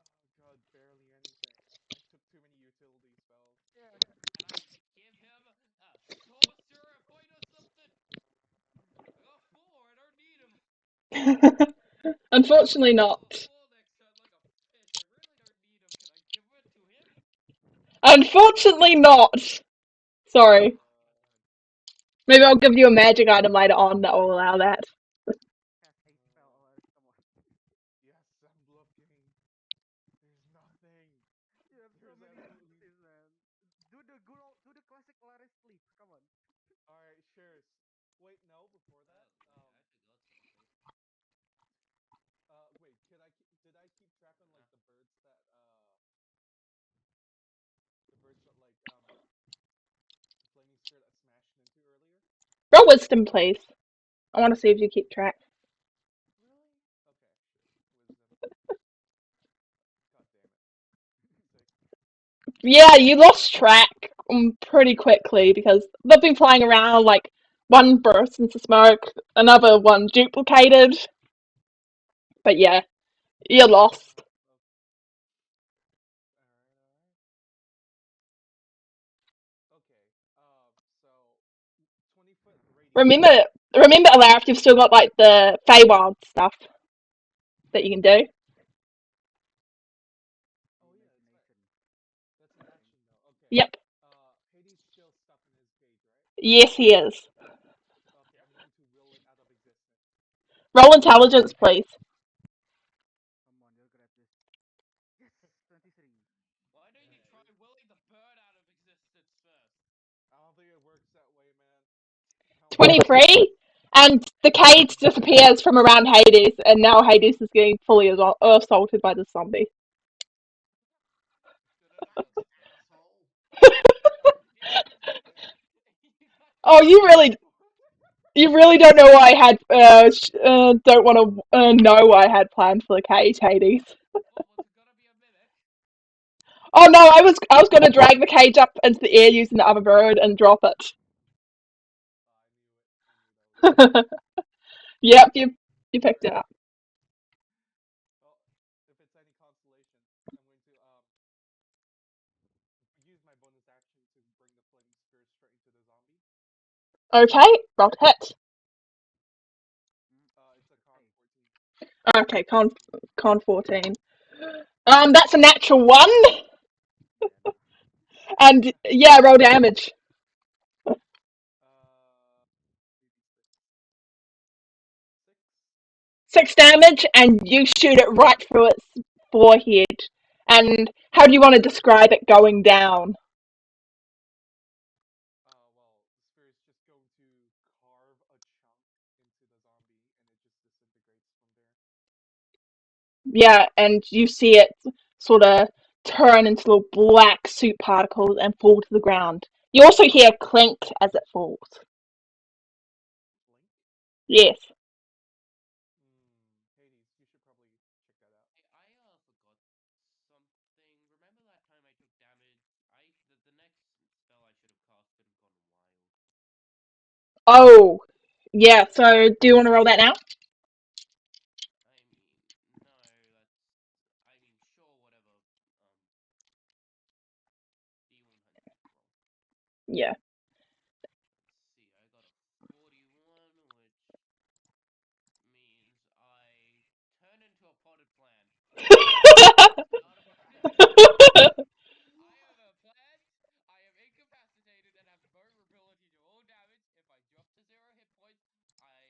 Oh god, barely anything. I took too many utility spells. Yeah. Can I give him a sorcerer point or something? I got 4. I don't need him. Unfortunately Roll a not. 4 next turn like a fish. I really don't need him. Can I give it to him? Unfortunately not. Sorry. God. Maybe I'll give you a magic item later on that will allow that. Cast a spell, Uh, Alaris, come on. yes, I'm looking. There's nothing. You have so There's many absolutely. abilities, man. Do the classic Alaris sleep. Come on. Alright, sure. Wait, no, before that. Oh, yeah, I forgot something. Wait, did I keep track on like Huh? the birds that like the flaming sphere that smashed into earlier? Roll wisdom, please. I want to see if you keep track. Really? Okay, sure. Wisdom. God damn it. 6. Yeah, you lost track pretty quickly because they've been flying around like one burst into smoke, another one duplicated. But yeah, you're lost. Alright, alright. Okay. So 20-foot radius, Remember, right? remember, Alarif, you've still got like the Feywild stuff that you can do. Oh yeah, that's right. Reimagination, That's an I think. action though. Okay. Yep. Hades still stuck in his cage, right? Yes, he is. Okay, I'm going to will it out of existence. Roll intelligence, please. Come on, you're good at this. Yes, 23. Why don't you try Nice. willing the bird out of existence first? I don't think it works that way, man. I don't think it works. 23, and the cage disappears from around Hades, and now Hades is getting fully assaulted by the zombie. Good enough. What an asshole. Yeah, because you got Oh, killed by a you really don't know what I had. Don't want to know what I had planned for the cage, Hades. What was it gonna be a mimic? Oh no, I was gonna drag the cage up into the air using the other bird and drop it. Oh, I knew it. I knew that was gonna happen. Yep, you picked it Alright. up. Well, if it's any consolation, I'm going to use my bonus action to bring the flaming spear straight into the zombie. Okay, roll to hit. It's a con Hey, 14. Okay, con 14. That's a natural one, yeah, no. and yeah, roll damage. Maybe 6. 6. Six damage, and you shoot it right through its forehead. And how do you want to describe it going down? Well, the spear is just going to carve a chunk into the zombie, and it just disintegrates from there. Yeah, and you see it sort of turn into little black soup particles and fall to the ground. You also hear a clink as it falls. Link? Yes. Hades, you should probably check that out. I forgot something. Remember that time I took damage? The next spell I should have cast could have gone wild. Oh, yeah. So do you want to roll that now? I mean, no, that's. I mean, sure, whatever. Um, D100 roll. Yeah. Let's see. I got a 41, which means I turn into a potted plant. Out of existence. I am a plant. I am incapacitated and have no ability to roll damage. If I drop to 0 hit points, my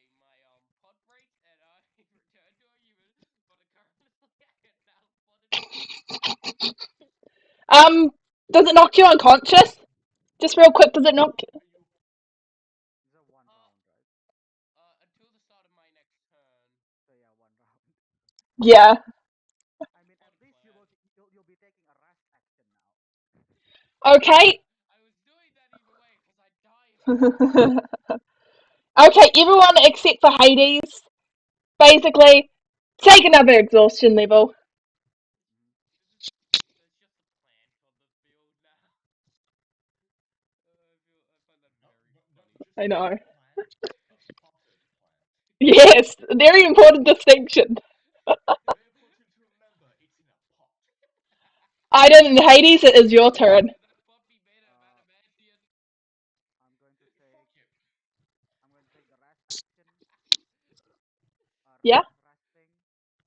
pot breaks and I return to a human. But currently, I am now Um, does it knock you unconscious? Just real quick, does it knock? Are you? It's a one Uh, round, right? until the start of my next turn. So yeah, one round. Yeah. I mean, at Pod least plan. you'll be taking a rest action now. Okay. I was doing that either way because I die if I don't. Okay, everyone except for Hades, basically, take another exhaustion level. Hmm. There's just a plant on the field now. I find that No, very no, funny. just I not know. a plant, a potted plant. Yes, very important distinction. Very important to remember, it's in a pot. I didn't. Hades, it is your turn. Can that pot be made of Uh, adamantium? I'm going to take Fuck him. the rest action, Yeah. resting,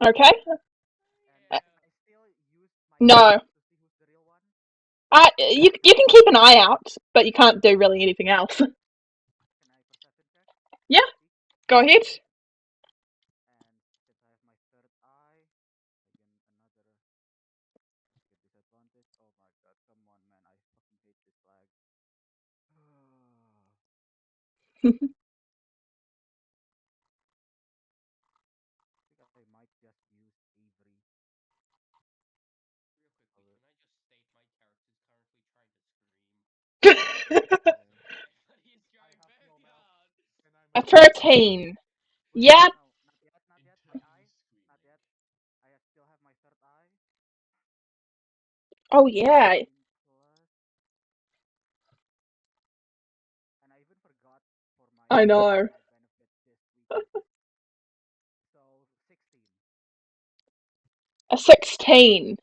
Okay. and Uh, can I still use my No. senses to see who's the real one? You can keep an eye out, but you can't do really anything else. Can I perception check Yeah. to see? Go ahead. And since I have my third eye, again another get disadvantage. Oh my god, come on, man! I fucking hate this lag. I think I might just use Avery. Real quickly, can I just state my character's currently trying to scream? Okay. But he's I trying have no very mouth hard. and I'm A a human. 13. Wait, no, Yeah. no, no, not yet, not yet. My eye, Internally not screaming. yet. Still have my third eye. Oh yeah. 13 plus, and I even forgot for I know. my benefit this weekend. So 16. A 16.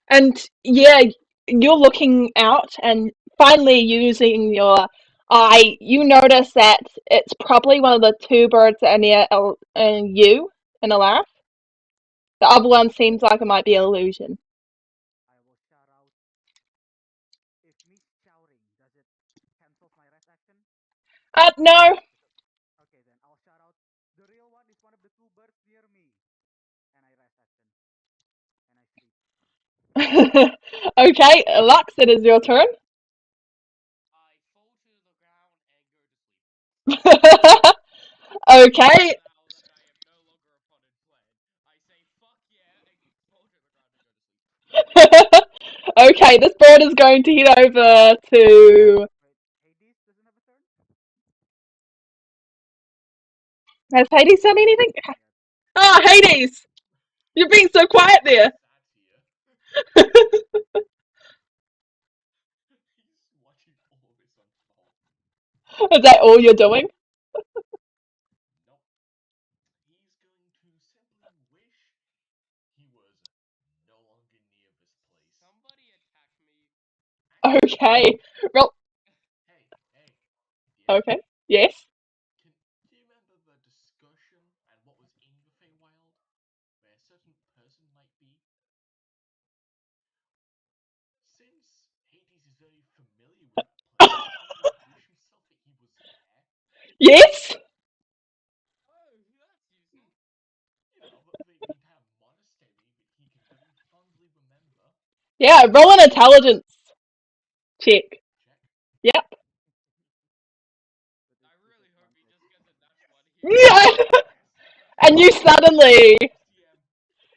And yeah, you're looking out and finally using your eye, you notice that it's probably one of the two birds that are near you in Alarm. The other one seems like it might be an illusion. I will shout out. If me shouting, does it cancels my rest action? No. Okay, then I'll shout out. The real one is one of the two birds near me, and I rest action and I sleep. Okay, Lux, it is your turn. I fall to the ground and go to sleep. Okay. Now that I am no longer a potted plant, I say fuck yeah and fall to the ground and go to sleep. Okay, this bird is going to head over to. Wait, Hades doesn't have a turn? Has Hades done anything? Not yet. Ah, Hades! You're being so quiet Just there. sat here. He's watching all this unfold. Is that all you're doing? Nope. He's going to simply wish he was no longer near this place. Somebody attack me. Actually, Okay. Well, hey, DM, okay. Yes. do you remember the discussion and what was in the Feywild? Where a certain person might be? Since Hades is very familiar with that place, wouldn't he wish himself that he was there? Yes. Oh, that's useful. You know, the entire monastery that he can very fondly remember. Yeah, roll an intelligence check. Check. Yep. With I this really hope he disadvantage. just gets a nat one here. Yeah. Yes. And Thanks, DM.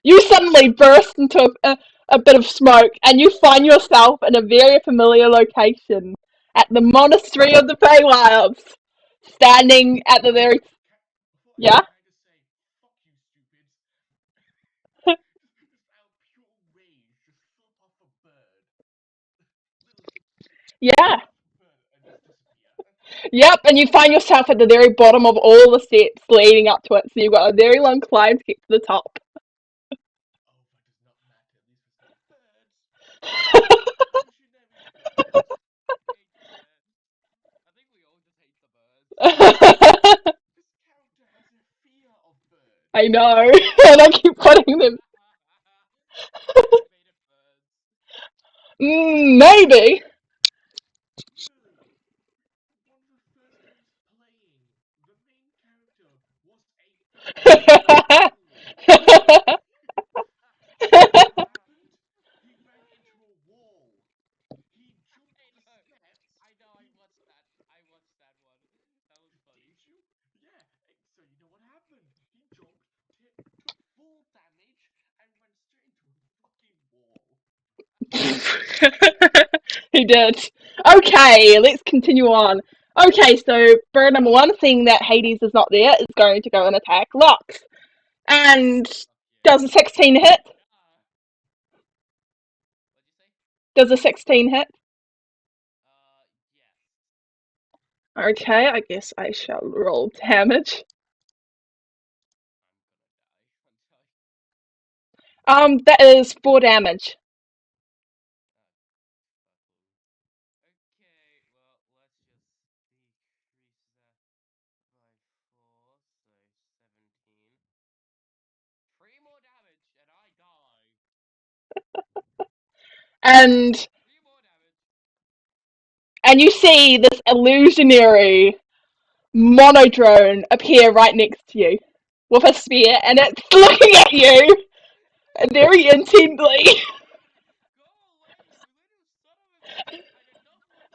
you suddenly burst into a bit of smoke, and you find yourself in a very familiar location at the monastery of the Feywilds, standing at the very. Before I Yeah. can kind of say, fuck you, stupids, just out of pure rage, just flip off a bird. Little Yeah. soft bird and just disappear. Yep, and you find yourself at the very bottom of all the steps leading up to it, so you've got a very long climb to get to the top. Oh, that does not matter. At least there's no birds. Illusionary birds. Hate birds. I think we all just hate the birds. This character has a fear of birds. I know, and I keep putting them. Animated birds. Maybe. Literally, one of the first times playing, the main character was a fucking bird. And you know what happened? He ran into a wall. damage and went straight into a fucking wall. He did. Okay, let's continue on. Okay, so bird number one, seeing that Hades is not there, is going to go and attack Lux. And does a Fuck 16 hit? yeah. What'd you say? Does a 16 hit? Yes. Okay, I guess I shall roll damage. I'm gonna die. That is 4 damage. Okay, well, let's just decrease that by 4, so 17. 3 more damage, and I die. And 3 more damage. you see this illusionary monodrone appear right next to you with a spear, and it's looking at you very intently. Go away, you little son of a bitch! I did not want to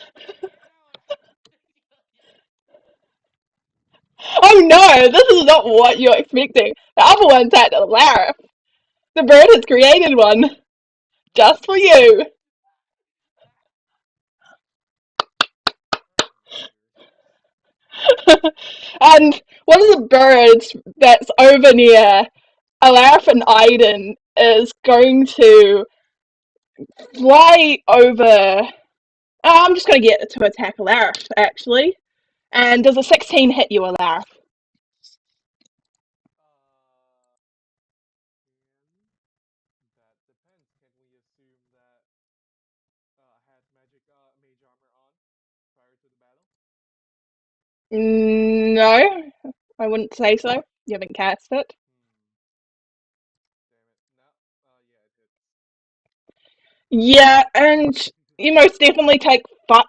summon you, but here now I have to kill you. Oh no, this is not what you're expecting. The other one's at the lair. The bird has created one just for you. And one of the birds that's over near Alarif and Aiden is going to fly over. I'm just going to get to attack Alarif, actually. And does a 16 hit you, Alarif? That depends. Can we assume that I had magic mage armor on prior to the battle? No, I wouldn't say so. You haven't cast it. Damn it. No. Yeah, it hits. Yeah, and you most definitely take not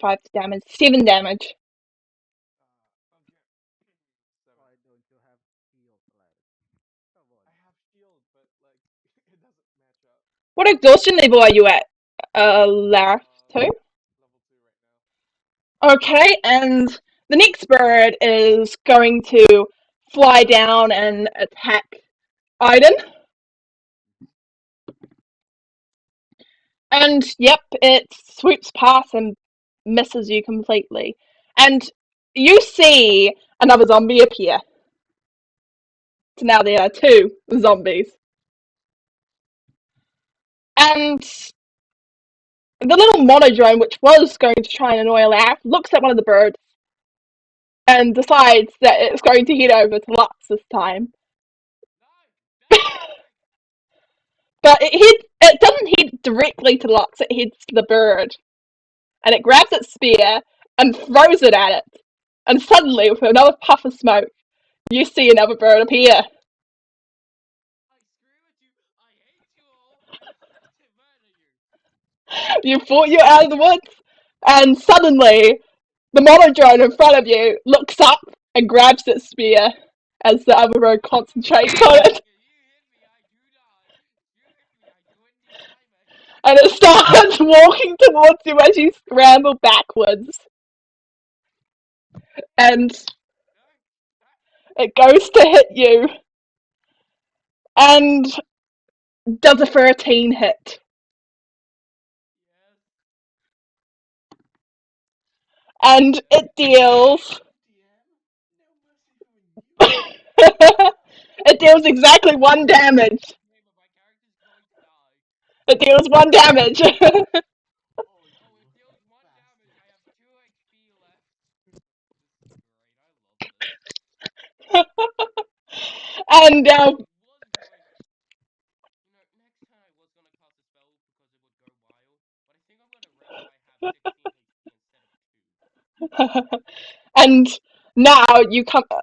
5 damage, 7 damage. Okay. Seven. Why don't you have shield left? Come on. I have shield, but like it doesn't match up. What exhaustion level are you at, Larif? 2? Level 2 right now. Okay, and the next bird is going to fly down and attack Iden. And yep, it swoops past and misses you completely. And you see another zombie appear. So now there are 2 zombies. And the little monodrone, which was going to try and annoy Laugh, looks at one of the birds and decides that it's going to head over to Lux this time. No! Die! But it doesn't head directly to Lux, it heads to the bird. And it grabs its spear and throws it at it. And suddenly, with another puff of smoke, you see another bird appear. I scream at you, I hate you all, and want to murder you! You thought you were out of the woods, and suddenly, the monodrone in front of you looks up and grabs its spear as the other bird concentrates on it. You hit me, I do die. You hit me, I 20 damage. And it starts walking towards you as you scramble backwards. And No! it goes to hit you and does a 13 hit. Yes. And it deals. DM, no mercy from you. It deals exactly 1 damage. Okay, but my character's going to die. It deals 1 damage. Oh, Oh, it you deals 1 damage. I bastard. have 2 HP left. This is great. I love this. And I was going. Next turn I was gonna cast a spell because it would go wild, but I think I'm gonna rest so I have 16 HP instead of 2. and now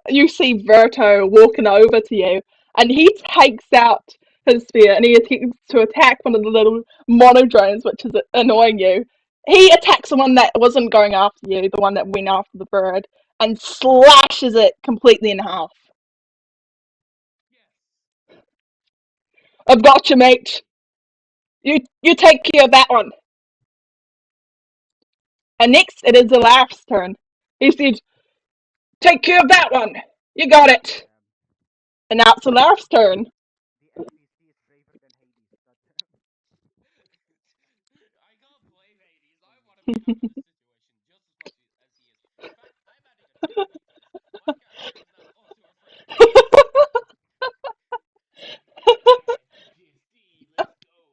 you see Verto walking over to you, and he takes out his spear and he attempts to attack one of the little monodrones, which is annoying you. He attacks the one that wasn't going after you, the one that went after the bird, and slashes it completely in half. Yes. I've got you, mate. You take care of that one. And next it is Elaf's turn. He said, "Take care of that one. You got it." Stab. And now it's Alarif's turn. The NPC is braver than Hades. I can't blame Hades. I want to be out of this situation just as much as he is. In fact, I'm adding a twist because my character is now also afraid of birds. Yeah, PTSD, let's go.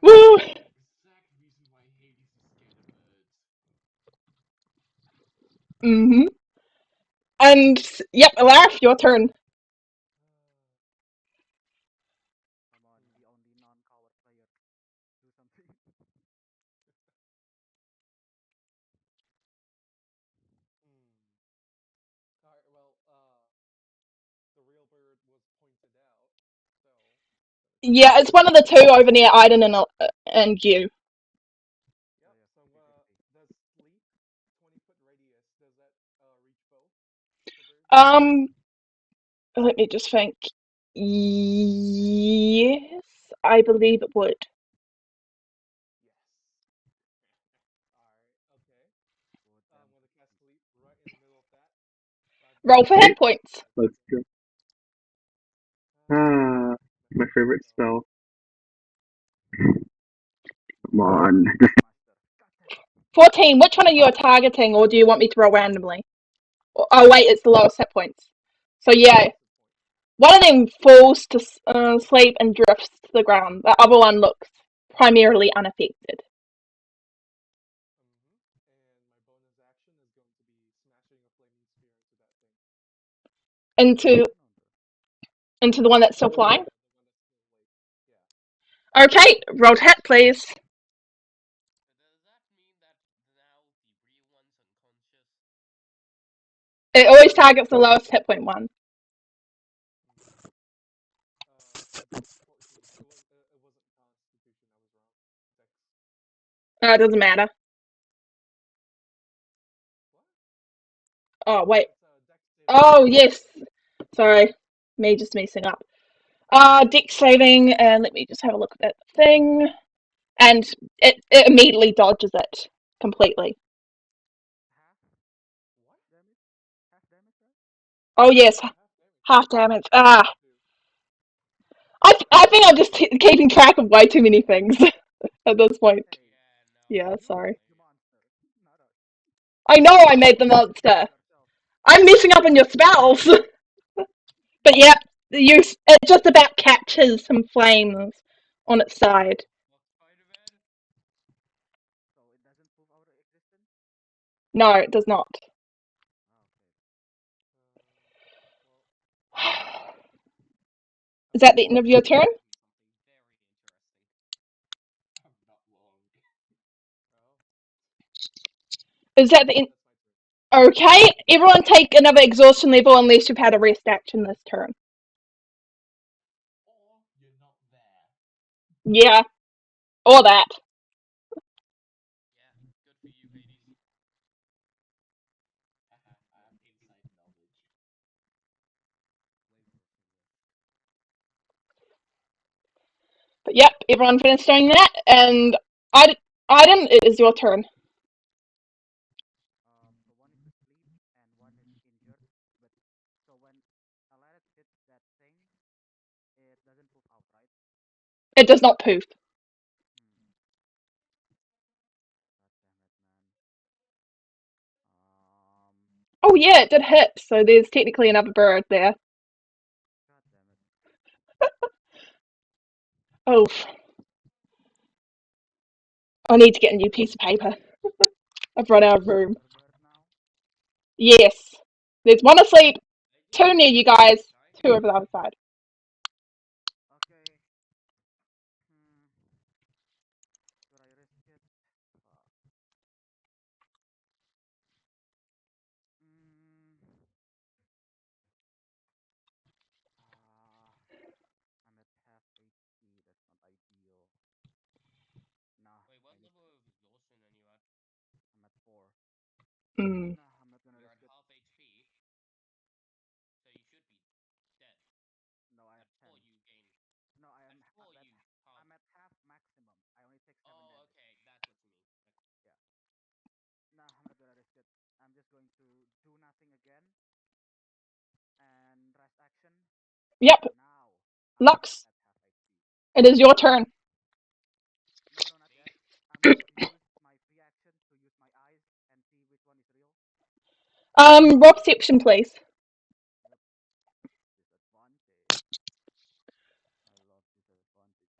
Woo! The exact reason why Hades is scared of birds. Mm-hmm. And yep, Alarif, your turn. Come on, the only non-coward player. Do something. All right. Well, the real bird was pointed out, so Yeah, it's one of the two over near Aiden and you. So yep. yes, So 50-50. does sleep 20-foot radius? Does that reach both the birds? Um, let me just think. Yes, I believe it would. Yes. All right. Okay. Good I'm damn gonna cast 50. sleep right in the middle of that. 5 Roll for damage. hit points. Let's go. Ah, My my favorite favorite spell. spell. Come on. Master. God damn it. 14. Which one are you targeting, or do you want me to roll randomly? Oh, wait, it's the lowest hit points. So, It's the yeah, lowest hit point. one of them falls to sleep and drifts to the ground. The other one looks primarily unaffected. And my bonus action is going to be smashing a flaming sphere into that thing. Into No, no. into the one that's still flying. Yeah, the one that's still awake. Yeah. Okay, roll to hit, please. Does that mean that now the real one's unconscious? It always targets the lowest hit point one. I got 14. It wasn't Constitution. I was wrong. Dex. It doesn't matter. What? Oh, wait. It's a Dex saving Oh, throw. yes. Sorry. Me just messing up. Dex saving, and let me just have a look at that thing. And it immediately dodges it completely. Half What? damage? Half damage, right? Oh, yes. Yeah, half damage. Half damage. That's good too. I think I'm just keeping track of way too many things at this point. Hey, Yeah, no, Yeah, I you don't sorry. made the blame you. monster, not us. I know I made the monster. Yourself. I'm messing up on your spells. But yeah, it just about catches some flames on its side. What, Spider-Man? So it doesn't prove our existence? No, it does not. Ah, okay. Well, Is that the end of your turn? Ask me something very interesting. I'm not long. oh, Is that the end? that's my turn. Okay, everyone take another exhaustion level unless you've had a rest action this turn. Or you're not there. Yeah, or that. Yeah, good for you, Hades. Haha, I have inside knowledge. Flavor of the risk. But yep, everyone finished doing that, and I, Aiden, it is your turn. So one is asleep and one is injured. But so when Alaris hits that thing, it doesn't poof out, right? It does not poof. Hmm. God damn it, man. Oh yeah, it did hit, so there's technically another bird there. God damn it. Oh, I need to get a new piece of paper. I've run out of room. Another bird now. Yes, there's one asleep, I need two to near roll you for guys, this, guys. two over the other side. Okay. Hmm. Should I risk it? Fuck. Mm. Ah. I'm at half HP. That's not ideal. Nah, Wait, what I need. level of exhaustion are you at? I'm at 4. Hmm. Nah, I'm not gonna You're risk at it. half HP, so you should be dead. No, I At have 10. 4 you gain. No, I At am. 4 you can't. I'm at half maximum. I only take 7 Oh, damage. okay, that's what you mean. Okay. Yeah. Nah, I'm not gonna risk it. I'm just going to do nothing again and rest action. Yep. Now I'm Lux, at half HP. it is your turn. No, no, not yet. I'm going to use my free action to use my eyes and see which one is real. Roll perception, please. Yep. Disadvantage. I love disadvantage.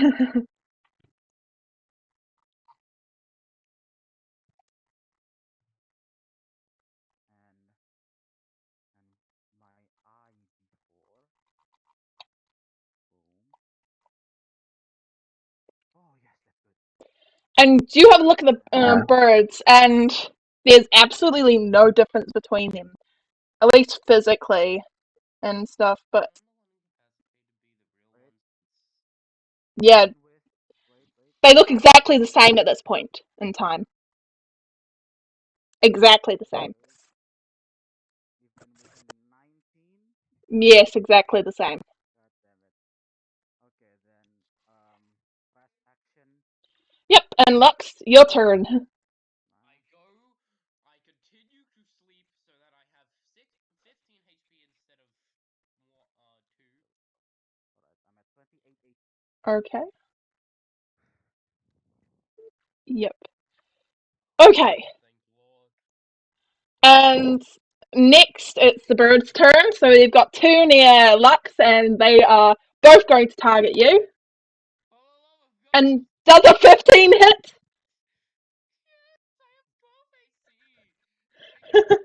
And and my eye before. Boom. Oh yes, that's good. And you have a look at the And birds, and there's absolutely no difference between them, at least physically and stuff. But I'm the one incapacitated to be the real wait, ones. yeah, even with wait, they look exactly the same at this point in time. Exactly the same. wait, even with a 19. Yes, exactly the same. God damn it. Okay, then fast action. Yep, and Lux, your turn. I Nice. go, I continue to sleep so that I have 15 HP instead of 2. All right, I'm at 28 HP. Okay. Yep. Okay. Thank Lord. And next, it's the bird's turn. So they've got two near Lux, and they are both going to target you. For the love of God! And does a 15 hit? Yes, I have 12 AC! Thank you!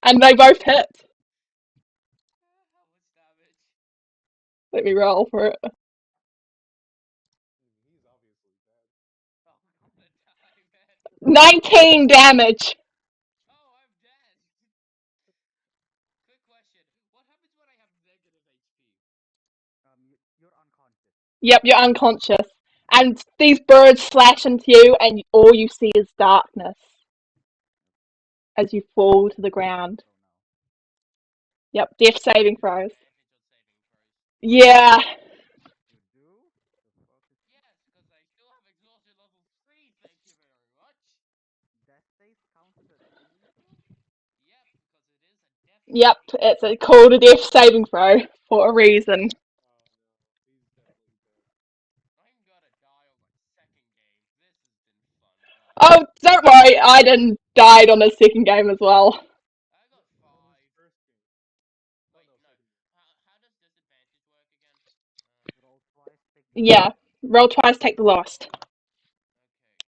And they both hit. How much damage? Let me roll for it. He's obviously dead. Oh, I'm gonna die, man. 19 damage. Oh, I'm dead! Quick question. What happens when I have negative HP? You're unconscious. Yep, you're unconscious. And these birds slash into you, and all you see is darkness as you fall to the ground. Oh no. Yep, death Do I saving get throws. disadvantage on saving throws? Yeah. You do? The fuck is Yes, because I still have exhaustion level 3, thank you very much. death saves counted as saving throw? Yep, because it is a death Yep, saving it's throw. called a death saving throw for a reason. Oh no, he's definitely dead. I'm gonna die on my second game. This has been fun, guys. Oh, don't worry, I didn't died on the second game as well. I got What was 5. first game? Oh Wait, no, no. second game. How does disadvantage work again? Roll twice, take the Yeah, lowest. roll twice, take the lost.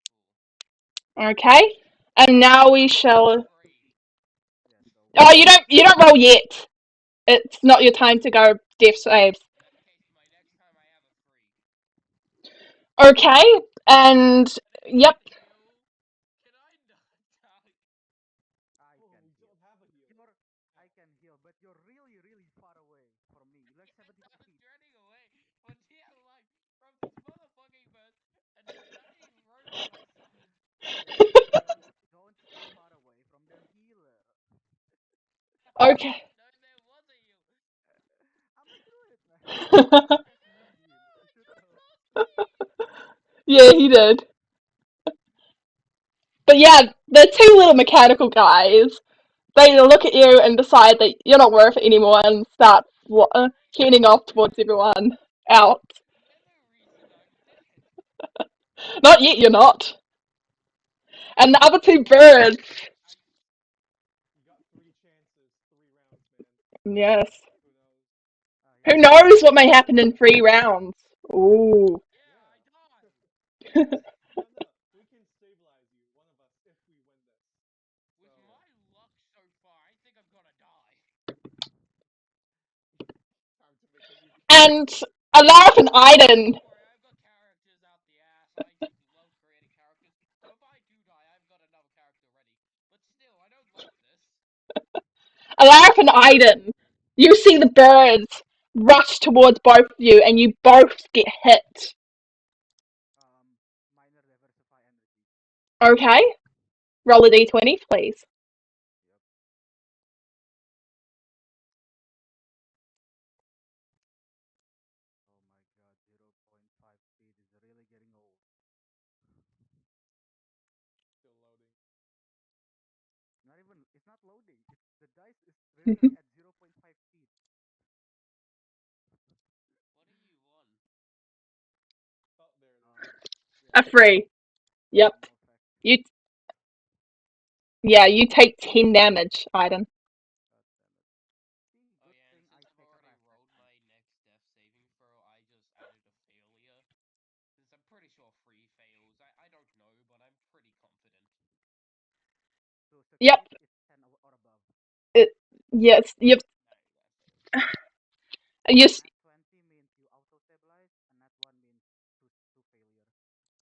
Okay, cool. Okay, and now we I have a shall. free. Yeah, so Oh, you don't roll yet. It's not your time to go death saves. In that case, my next time I have a free. Okay, and Can yep, anyone heal? Can I not die? I Oh, can we heal. don't have a healer. You're I can heal, but you're really, really far away from me. You're like Yes, 75 I was feet. running away for dear life from these motherfucking birds, and this tiny rodent on my side. Don't stay far away from the healer. I okay. didn't know there was a heal. I'm gonna do it, man. He has Moonbeam. You should He know. lost me. Yeah, he did. But yeah, the two little mechanical guys, they look at you and decide that you're not worth it anymore and start heading off towards everyone out. They're the reason I'm dead. Not yet, you're not. And the other two birds, I You got three chances, 3 rounds, man. yes. Who knows? Who Yeah, but knows what may happen in 3 rounds? Ooh. yeah, I Yeah. die. No, no, we can stabilize you, one of us, if we win this. With So, my luck so far, I think I'm gonna die. time to make a new And character. Alarith and Iden. Don't worry, I've got characters out the ass. I just love creating characters. So if I do die, I've got another character ready. But still, I don't like this. Alarith and Iden. You see the birds rush towards both of you and you both get hit. minor diversify energy. Okay? Roll a d20, please. Yep. Oh my god, 0.5 speed is really getting old. Still loading. Not even, it's not loading. It's the dice is literally at 0.5 speed. A free. Yep. No effect. You yeah, you take 10 damage, Aiden. God damn it. See, Oh good yeah, and thing I since I've take a already rest rolled next time. my next death saving throw, I just added a failure. Since I'm pretty sure free fails. I don't know, but I'm pretty confident. To Yep. succeed is 10 or above. It, yes, yep. No, that failed. You A nat 20 means you auto stabilize, a nat 1 means two failure.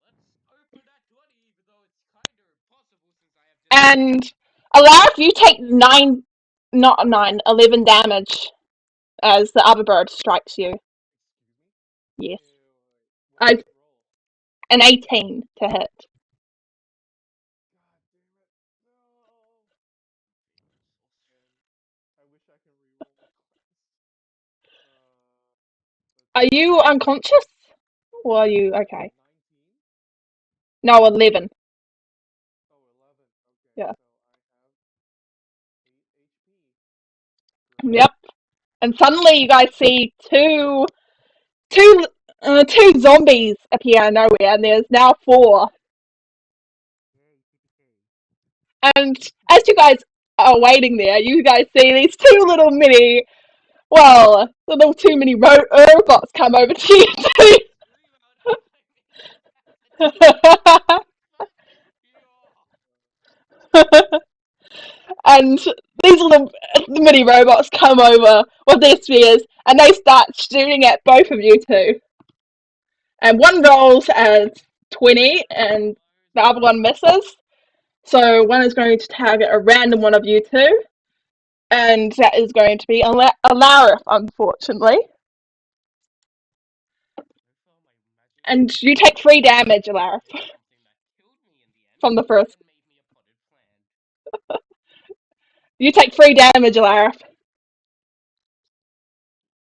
Let's open that 20, even though it's kind of impossible since I have and disadvantage. Alaric, you take 9, not 9, 11 damage as the other bird strikes you. Excuse me? Yes. Wait. What I did it roll? an 18 to hit. God damn it. No. Favorite And I wish I can reroll my quest. Uh, let's Are see. you unconscious? Or are you okay? 19? No, 11. Oh, 11. Okay, Yeah. so I have 8 HP. Great. Yep. And suddenly you guys see two two zombies appear out of nowhere, and there's now four. Yay, TPK. And as you guys are waiting there, you guys see these two little mini, well, little two mini robots come over to you too. Scream out, I'm incapacitated! Fuck you! And these little mini robots come over with their spears, and they start shooting at both of you two. And one rolls as 20, and the other one misses. So one is going to target a random one of you two, and that is going to be Alarif, unfortunately. So far, my magic And you take 3 damage, Alarif, did something that killed me in the end, from the first. and made me a potted plant. You take 3 damage, Alarif.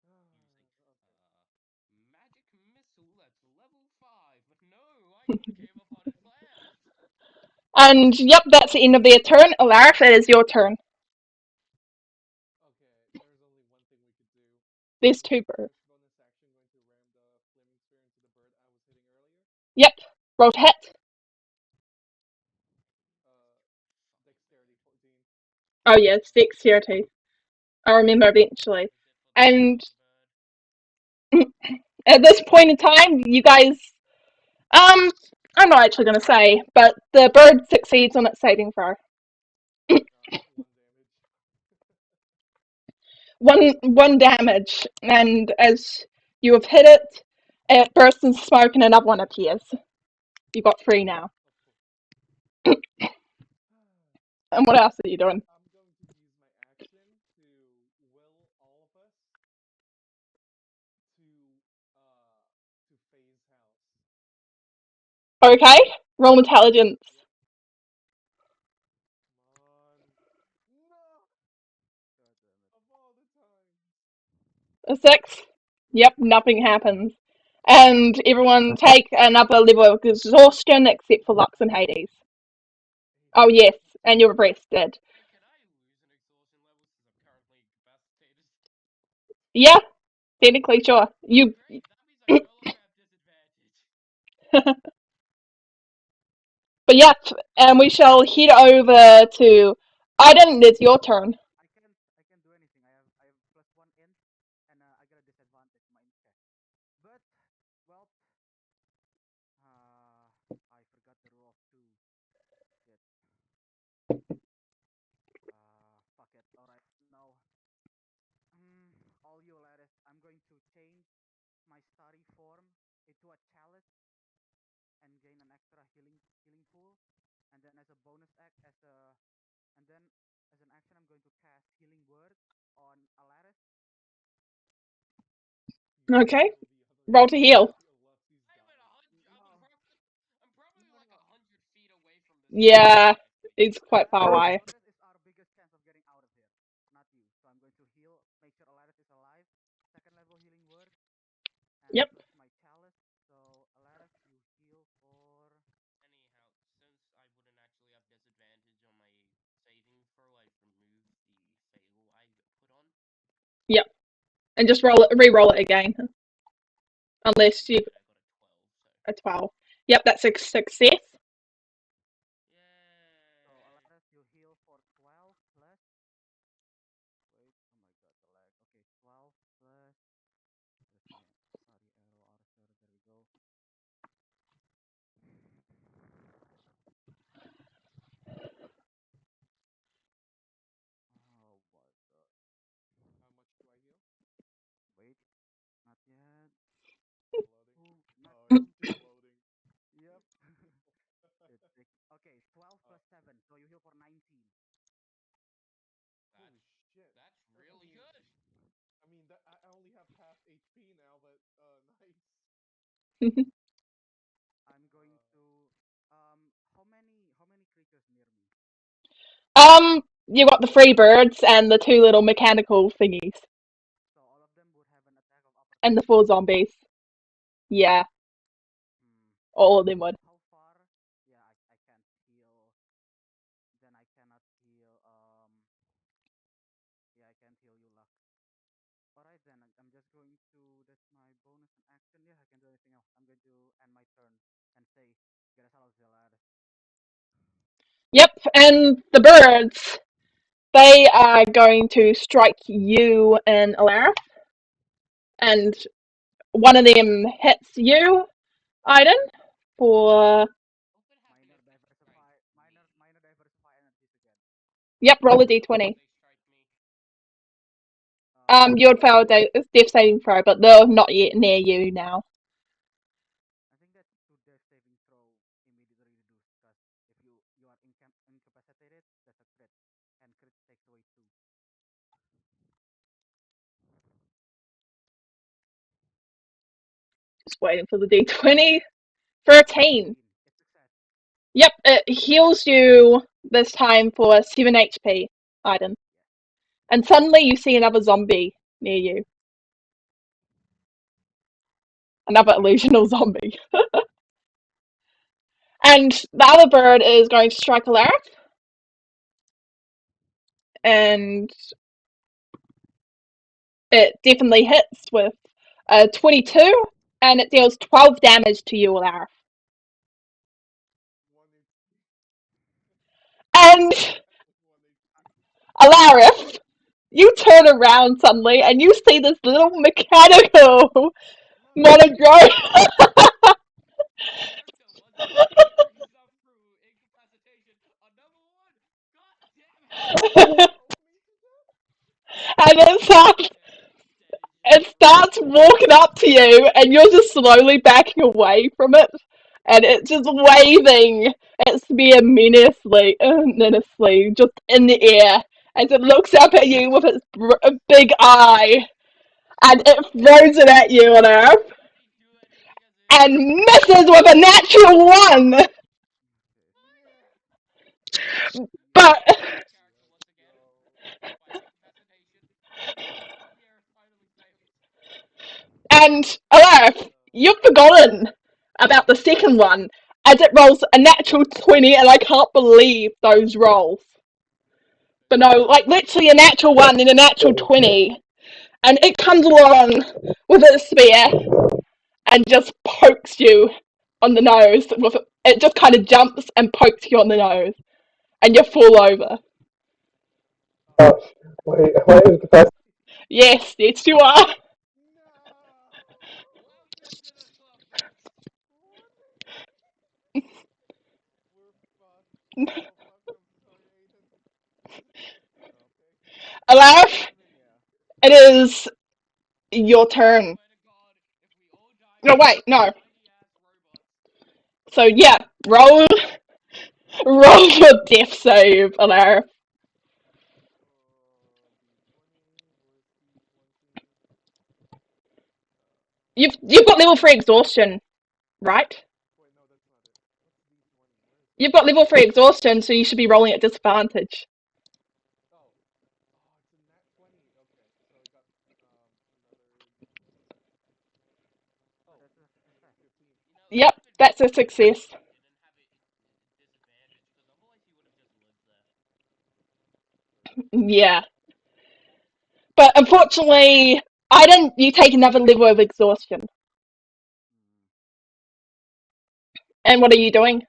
Using Okay. magic missile at level 5, but no, I became a potted plant! And yep, that's the end of their turn. Alarif, it is your turn. Okay, there's only one thing we could do. There's Is 2 my birds. first bonus action going to ram the flaming spear into the bird I was hitting earlier? Yep, roll to hit. Uh, Dexterity 14. Oh yeah, it's Uh, dexterity. I remember eventually. Is it for the And sake of the bird? at this point in time, you guys, I'm not actually going to say, but the bird succeeds on its saving throw. one damage. One damage, and as you have hit it, it bursts in smoke, and another one appears. You've got 3 now. And what else are you doing? I'm going to use my action to will all of us to Faye's house. Okay, roll intelligence. Yep. Come on. No! God damn it. Of all the times. A 6. Yep, nothing happens. And everyone take another level of exhaustion except for Lux and Hades. Oh Hades. yes, and you're rested. Wait, can I lose an exhaustion level since I'm currently incapacitated? Yeah, technically sure. You Great, that means I no longer have disadvantage. But yep, and we shall head over to Aiden. It's your turn. I can't do anything. I have +1 int, and I got a disadvantage my int check. But well, I forgot the rule of two. Shit. Fuck it. All right, no. All you lattice. I'm going to change my starry form into a chalice and gain an extra healing pool. And then as a bonus act, and then as an action, I'm going to cast healing word on Alaris. You Okay, kill the other roll to guy. heal. Unless he's I'm at dying. 100. No, I'm probably like no. 100 feet away from this chalice, Yeah, I think. it's quite far away. Alaris is our biggest chance of getting out of here, not you. So I'm going to heal, make sure Alaris is alive. Second level healing word, and Yep. plus my chalice. So Alaris, you heal for. Anyhow, since I wouldn't actually have disadvantage on my saving throw, I've removed the fail I put on. Yep. And just roll it, re-roll it again, I unless you did, I got a 12, so. a 12. Yep, that's a success. So Yay! Alaris, you heal for 12 plus. Wait, oh my god, the lag. Okay, 12 plus. Where's my body arrow? Archer, there we go. Oh my god. How much do I heal? Wait, not yet. Still loading. Oh, not. Oh, it's still loading. Yep. It's okay, 12 Oh, plus 7. So you heal for 19. holy That's shit. that's I really mean, good. that I only have half HP now, but nice. I'm going Uh, to how many creatures near me? You got the three birds and the two little mechanical thingies, So all of them would have an attack of and the opportunity four on me. zombies. Yeah, Hmm. all of them would. How far? Yeah, I can't heal. Then I cannot heal. Yeah, I can't heal you, luck. Alright then, I'm just going to. That's my bonus and action. Yeah, I can do anything else. I'm going to end my turn and say, "Get us out of Zelad." Yep, and the birds, they are going to strike you and Alara, and one of them hits you, Aiden, for, Hope it happened if they strike me. Minor diversify energies again. yep, roll a What if d20. they strike me? You would fail a death saving throw, but they're not yet near you now. I think that's to death saving throw immediately reduced because if you are incapacitated, that's a crit, and crit takes away two. Just waiting for the d20. 13. 13. It's success. Yep, it heals you this time for 7 HP, Aiden. Yes. And suddenly you see another zombie near you. Another illusional zombie. And the other bird is going to strike Alaric. And it definitely hits with a 22. And it deals 12 damage to you, Alaric. one HP. And With one HP. Alaric, you turn around suddenly and you see this little mechanical No. monogram. My character wasn't freezing up through incapacitation. Another one? God damn it! Choke me to death? And it's like, Dead as it shit right starts now. walking up to you, and you're just slowly backing away from it, and it's just waving its spear menacingly, just in the air, as it looks up at you with its big eye, and it throws it at you on Earth, Let me do anything as if. and misses with a natural one. Okay. Yeah. But Yes. My character Let's once again, go. despite incapacitation, spear finally fails. and Earth, you've forgotten about the second one, as it rolls a natural 20, and I can't believe those rolls. But no, like literally a natural one and a natural 20. And it comes along with its spear and just pokes you on the nose. With it just kind of jumps and pokes you on the nose. And you fall over. Oh, wait, am I incapacitated? Yes, yes you are. No! Welcome to the club, bitch. What? We're fucked. We're so fucked. I'm so sorry, Aiden. Okay. Alaf, Yeah. it is your turn. Swear to God, if we all die No, from wait, those no. tiny ass robots. So yeah, roll your death save, Alaf. D20. Where's D20? You've got level 3 exhaustion, right? Wait, no, that's not it. What's D20? Where is it? You've got level 3 exhaustion, so you should be rolling at disadvantage. Oh. Oh, it's a nat 20. Okay, so I got another D20. Oh, Oh, that's a success. 15. You know, it Yep, would have been that's a better if success. he didn't have it disadvantage, because otherwise he would have just lived there. Where is it? Yeah. But unfortunately, I didn't. You take another level of exhaustion. Hmm. And what are you doing?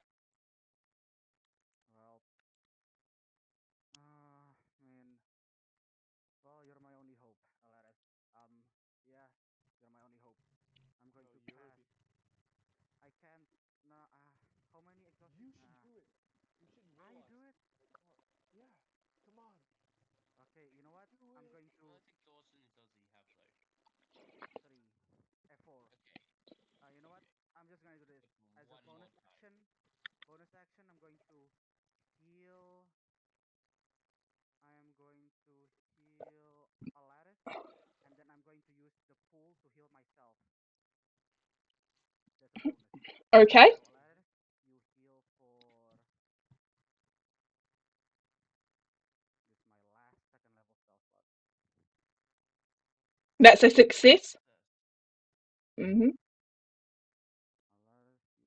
Well, I mean, well, you're my only hope, Alaris. Yeah, you're my only hope. I'm going No, to you're cast. the. I can't. Nah. How many exhausted? You should do it. You should I realize. do it. Well, yeah. Come on. Okay. You know what? Do I'm it. going How to much exhaustion does he have though? three, four. Okay, You know what? I'm just going to do this but as a one more bonus time. action. Bonus action. I'm going to heal. I am going to heal Alaris, and then I'm going to use the pool to heal myself. That's a bonus. Okay, So Alaris, you heal for this is my last second level spell slot. that's a success. Success. Hmm. Alaris, you heal for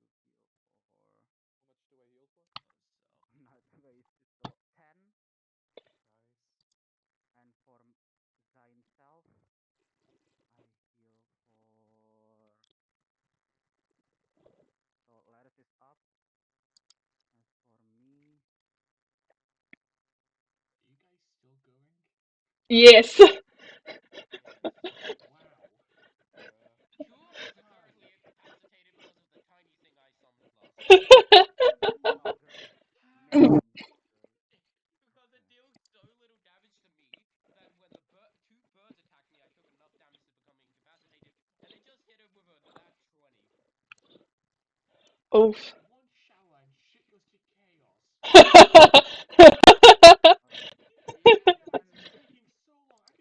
How much do I heal for? Oh, not waste. So 10, Nice. and for Zain self, I heal for. So Alaris is up. As for me, Are you guys still going? Yes. yes. Wow. Yeah. Cure is Hi. currently incapacitated because of the tiny thing I summoned last time. oh Ooh. great, Hi. amazing, great. Because it Okay. deals so little damage to me that when the two birds attacked me, I took enough damage to become incapacitated, and it just hit him with a nat 20. Oof. Take one shower and shit yourself chaos. Okay. Yeah, why is And it taking so long?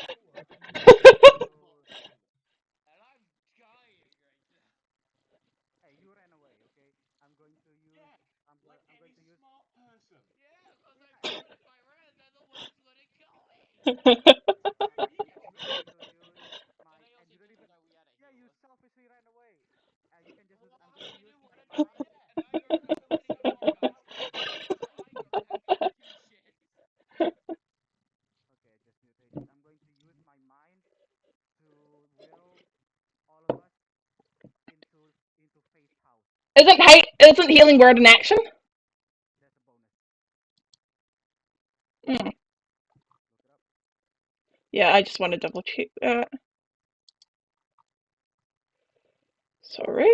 I could take a shower and be you, fine. And I'm dying right now. hey, you ran away. Okay. I'm going to use. Yeah, like I'm going any to use. smart person. Yeah, because I Yeah. figured if I ran, they're the ones gonna kill me. And He gets I'm ready. going to use And my. I And also you don't just even. forgot we had a Yeah, you healer. selfishly ran away. You can just use. Well, I'm going I to use didn't my want to mind. die, Yeah, and I got you could have rewarded said with I'm you a guys smart killing me, person. so I got to give two shits. Okay, just mutate it. I'm going to use my mind to will all of us into Faith House. Isn't healing word in action? That's a bonus. Mm. Look it up. Yeah, I just want to double check that. Sorry.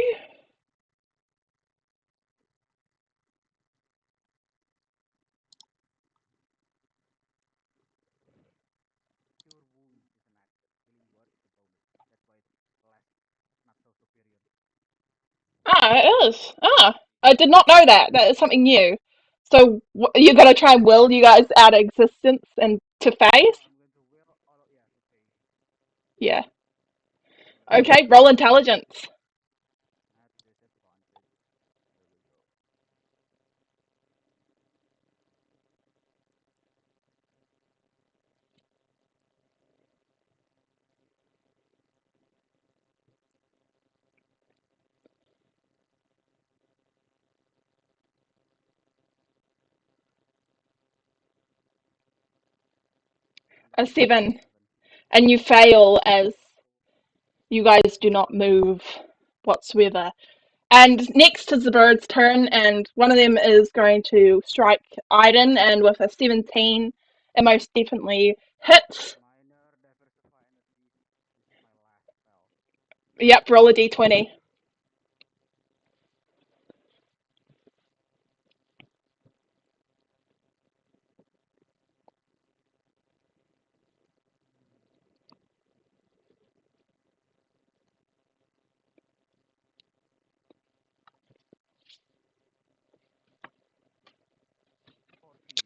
Cure wounds is an action. Healing word is a bonus. That's why it's less, not so superior. Ah, it is. Ah, I did not know that. That is something new. So you're gonna try and will you guys out of existence and to phase? I'm going to will all of, yeah, to Faith. Yeah. So let's see. Okay, roll intelligence. At disadvantage. There we go. And A that's a 7. 7. And you fail as you guys do not move whatsoever. And next is the bird's turn, and one of them is going to strike Iden, and with a 17, it most definitely hits. Minor diversify energy. This is my last spell. Yep, roll a d20. Hmm. Fourteen.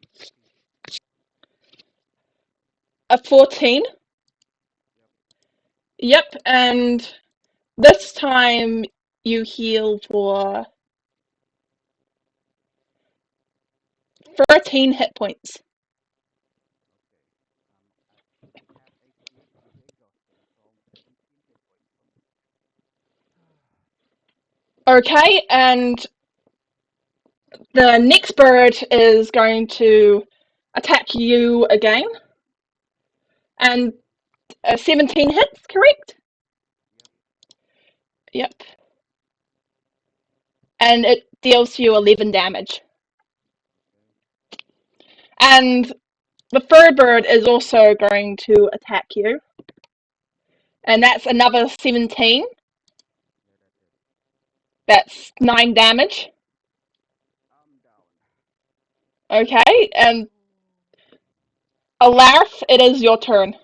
A 14. Yep. Yep, and this time you heal for 13 hit points. Okay. I'm at half HP due to exhaustion, so 17 hit points for me. Okay, and the next bird is going to attack you again, and 17 hits, correct? Yep. Yep. and it deals you 11 damage. Okay. And the third bird is also going to attack you, and that's another 17. Yeah, that's it. That's 9 damage. I'm down. Okay, and Oh. Alarth, it is your turn.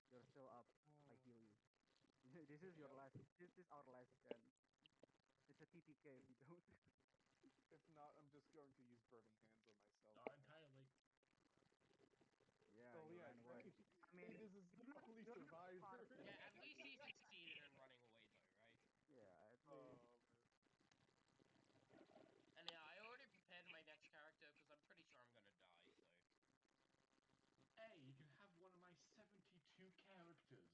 You're still up. I heal you. This is your Yep. last. This is our last chance. It's a TPK if you don't. If not, I'm just going to use burning hands on myself. Not entirely. Yeah, Well, you yeah, ran away. I mean, This is the only you're not far survivor. from Yeah, it. at least he succeeded in running away, though, right? Yeah, at least. Man. And yeah, I already prepared my next character because I'm pretty sure I'm gonna die. So Hey, you can have one of my 72 characters.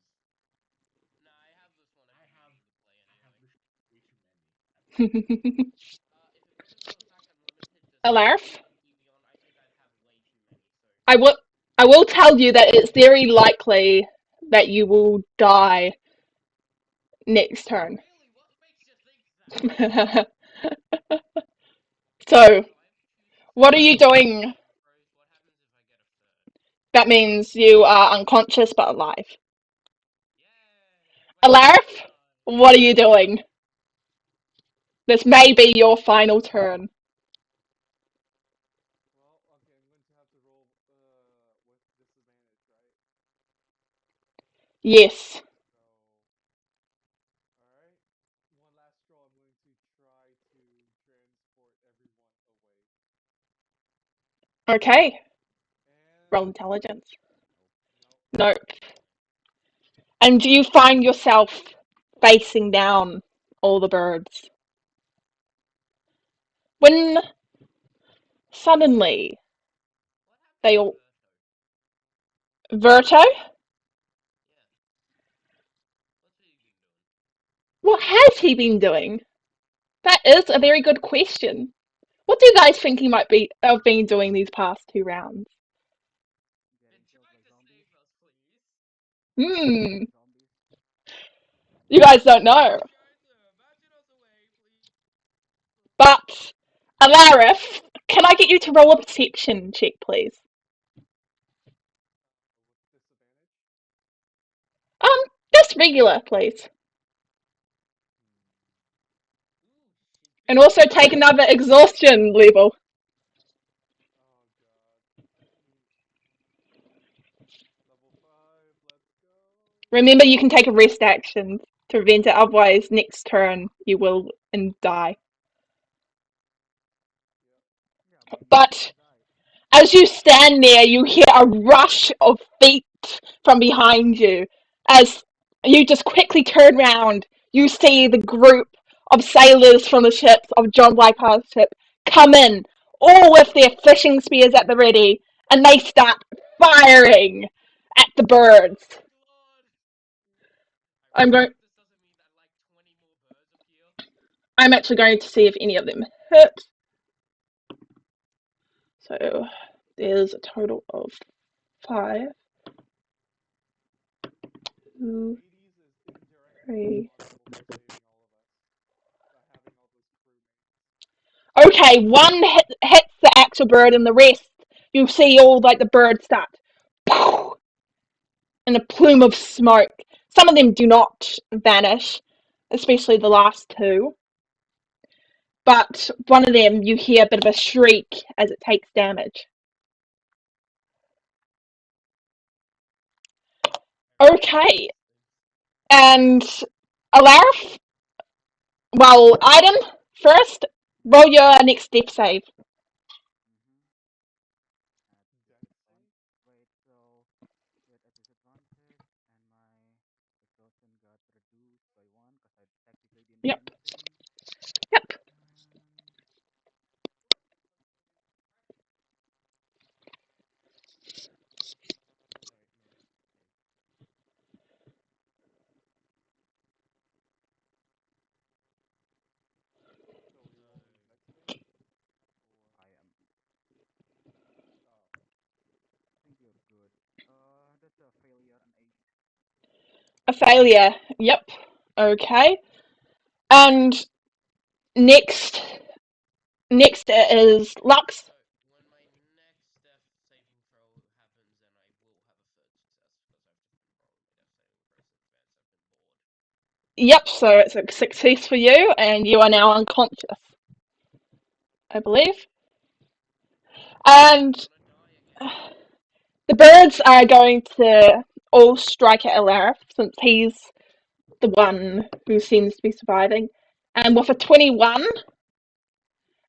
nah, I have this one if I you need have, me to play I have anyway. way too many at the moment. If it wasn't for the fact I'm limited to 7 Alarth, beyond, I think I'd have way too many. So I will I will tell you that it's very likely that you will die next turn. really, what makes you think that? So, So I have two what are you successes, two doing? saving throws. What happens if I get a third? That means you are unconscious but alive. Yay! I might just Alarth, die. what are you doing? This may be your final turn. Well, okay, I'm going to have to roll with disadvantage, right? Yes. So, all right. One last straw. I'm going to try to transport everyone away. Okay. Roll And intelligence. Nope. no, Nope. failed. And do you find yourself facing down all the birds? When suddenly What happened they to all. Verto? Verto? Yeah, what's he been doing? What has he been doing? That is a very good question. What do you guys think he might be have been doing these past 2 rounds? Getting Been killed by trying to zombies. save us, please. Getting killed Hmm. by zombies. You guys don't know. Trying to imagine us away, please. But Alarith, can I get you to roll a perception check, please? With disadvantage. Um, just regular, please. Hmm. Ooh, she's And beating also me take by another 2 points. exhaustion level. Oh God. Mm, level 5. Let's go. Remember, you can take a rest action to prevent it, otherwise, next turn you will die. Yep. Yeah, by next turn But I'll die. as you stand there, you hear a rush of feet from behind you. As you just quickly turn round, you see the group of sailors from the ships of John Blythe's ship come in, all with their fishing spears at the ready, and they start firing at the birds. Oh my god! I I'm really going. hope this doesn't mean that like 20 more birds appear. I'm actually going to see if any of them hit. So there's a total of 5, two, Hades is indirectly 3. responsible for saving all of us by having all those crewmates. Okay, one hits the actual bird, and the rest you see all like the birds start in a plume of smoke. Some of them do not vanish, especially the last two. But one of them, you hear a bit of a shriek as it takes damage. I really hope Okay, this stinks. and Alarif, well, item first, roll your next step save. Mm-hmm. At Deck disadvantage. save? Wait, so with a disadvantage and my exhaustion got reduced by one because I technically didn't do Yep, anything. yep. And Nightmare. okay, So we rolling No. deck save? Or. I am. Oh. I think you're good. That's a failure, an eight. A failure. Yep. Okay. And Next, next is Lux. So when my next death saving throw happens, then I will have a third success because I've just been rolling my death saving throws in advance. I've been bored. Yep, so it's a success for you, and you are now unconscious, I believe. I And don't want to die again. the birds are going to all strike at Alarith since he's the one who seems to be surviving. And with a 21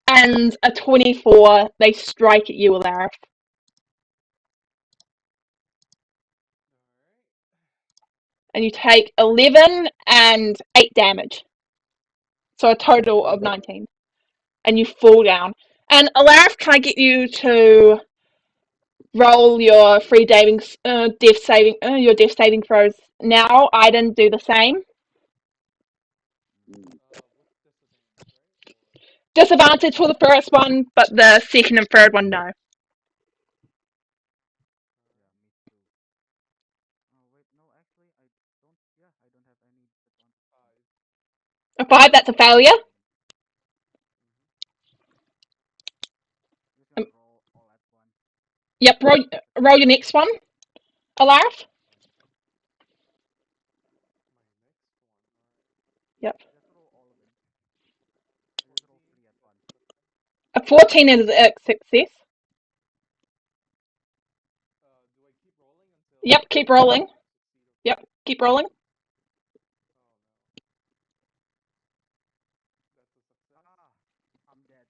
and a 24, they strike at you, Alarith. All right. And you take 11 and 8 damage. So a total of 19. And you fall down. And Alarith, can I get you to roll your free your death saving throws now? I didn't do the same. With disadvantage, right? Or Disadvantage for the first one, but the second and third one, no. all Yeah, right. me too. Oh wait, no, actually, I don't. Yeah, I don't have any disadvantage on Five. A 5, that's a death failure. saving. Mm-hmm. Just Um, gonna roll all at once. yep, roll your next one, Alarith. My next one. All right. Yep. Just roll all of them. I just roll 14. three at That's once. A 14 is a success. Do I keep rolling until Yep, keep rolling. I succeed or Yep, fail? keep rolling. Oh no. That's a success. Ah, I'm dead.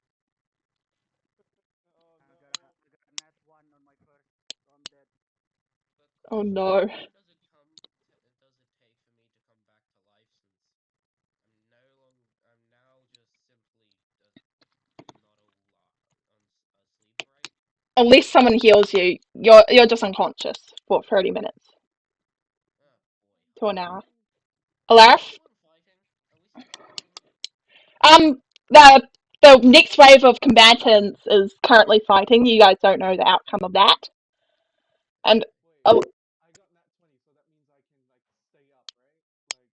Oh no. I got a nat one on my first, so I'm dead. But Oh question: no. How long does it does it take for me to come back to life? Since I'm now just simply not asleep, right? Unless someone heals you, you're just unconscious for 30 minutes Oh boy, to an hour. Really? are we Alarith? still in fighting? Are we still fighting? Um, the the next wave of combatants is currently fighting. You guys don't know the outcome of that. And Okay. Wait. uh, I got nat 20, so that means I can like stay up, right? Like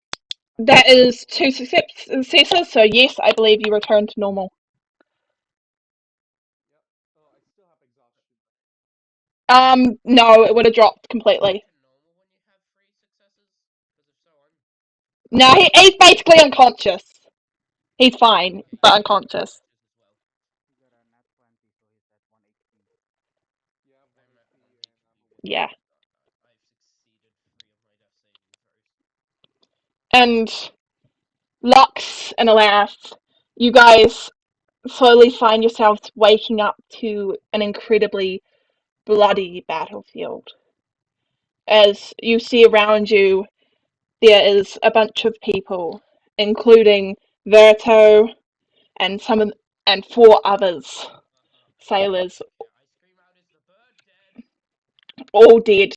I don't that die is or two successes, so yes, I believe you return to normal. yep. Oh, I still have exhaustion, right? No, it would have dropped Do you go back completely. to normal when you have three successes? Because if so, No, he's basically unconscious. He's fine, oh yeah, but I'm unconscious. unconscious as well. He got a nat 20, so he's at 1 HP. Yeah, I have 1 I'm at one HP and I'm HP, awake. Yeah. but I've succeeded 3 of my death saving throws. And Lux and Alas, you guys slowly find yourselves waking up to an incredibly bloody battlefield. As you see around you, there is a bunch of people, including Verto and and 4 others, sailors, Okay, I scream out, "Is the bird dead?" all dead.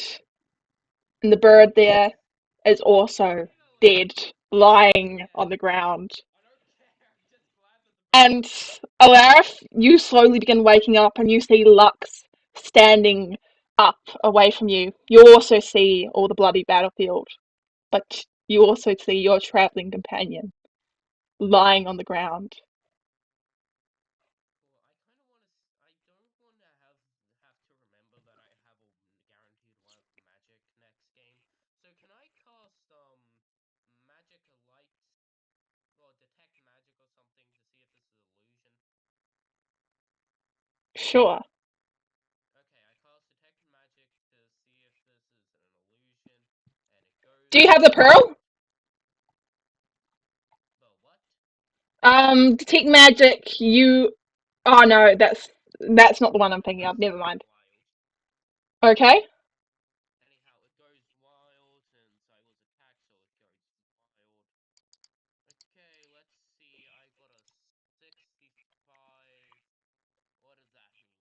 And the bird there is also Kill it! dead, I don't lying care. on the ground. I don't care. I'm just glad that the bird And is dead. Alarith, you slowly begin waking up and you see Lux standing up away from you. You also see all the bloody battlefield, but you also see your travelling companion lying on the ground. Cool. I kind of want to. I don't want to have to remember that I have a guaranteed wild magic next game. So can I cast magic light or detect magic or something to see if this is illusion? Sure. Okay, I cast detect magic to see if this is an illusion, and it goes Do you have the pearl? wild. The what? Detect magic. You. Oh no, that's not the one I'm thinking It of. Never says mind. wild. Okay. Anyhow, it goes wild since I was attacked, so it goes wild. Okay, let's see. I got a 65. What does that mean?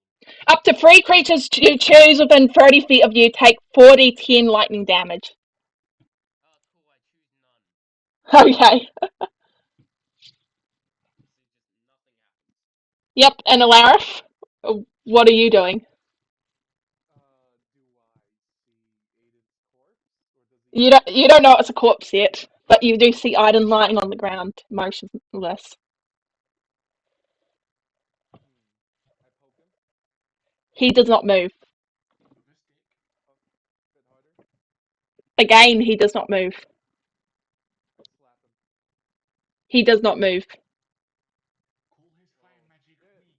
Up to 3 creatures you choose within 30 feet of you take 40 10 lightning damage. Cool, I choose none. Okay. See, just nothing happens. Yep. And Alarif, what are you doing? Do I see Aiden's corpse, or does he You have don't to you like? don't know it's a corpse yet, but you do see Iden lying on the ground, motionless. He does not move. With a stick. Oh, bit harder. Again, he does not move. Slap him. He does not move. Call his fire Oh magic shit. weak.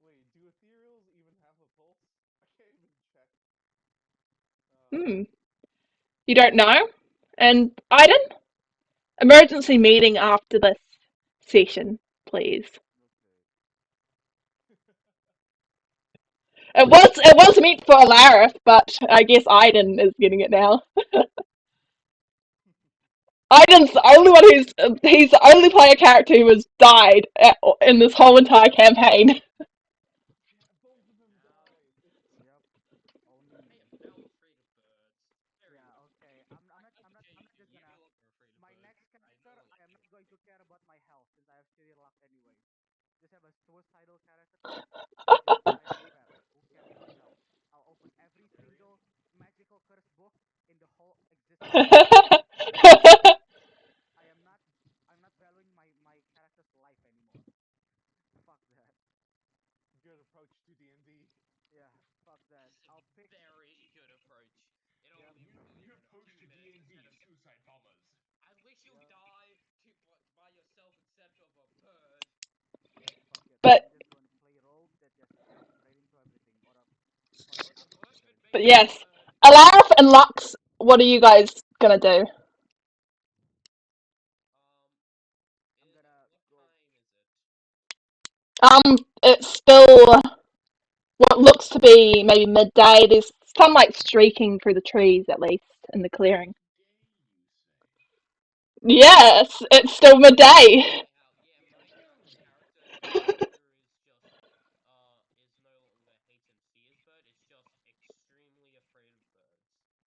Wait, do ethereals even have a pulse? I can't even check. Hmm. You don't know? And Iden? Emergency meeting after this session, please. Okay. It was meant for Alarith, but I guess Iden is getting it now. Iden's the only one he's the only player character who has died in this whole entire campaign. Yeah, both of them Now, died. It's Yep. Only I am me. now afraid of birds. Very Yeah. much. Okay. I need to I'm change not it. just I'm gonna. no longer afraid of My birds. next I character, no longer I am not care. going to care about my health since I have severe luck anyways. Just have a suicidal character type. Just psychopath who cares about health. I'll open every Very single magical curse book in the whole existence of the world. I am not. I'm not valuing my character's life anymore. Fuck that. good approach to D&D. Yeah. Fuck that. It's a I'll pick. very good approach. It Yep. only New took me, new I don't know, approach to 2 minutes instead D&D: of. suicide bombers. I wish you Yep. die to by yourself instead of a bird. Yep. Fuck it. but I'm just going to play rogue that just jump straight into everything, or the Or the opposite perfect direction. but basic yes, bird. Alarith and Lux, what are you guys gonna do? Um, I'm is gonna what go. time is it? It's still what looks to be maybe midday. There's sunlight streaking through the trees, at least in the clearing. Midday, you say? Yes, it's still midday. Yeah, my Really? character is just is no longer hate and fears bird. It's just extremely afraid of birds because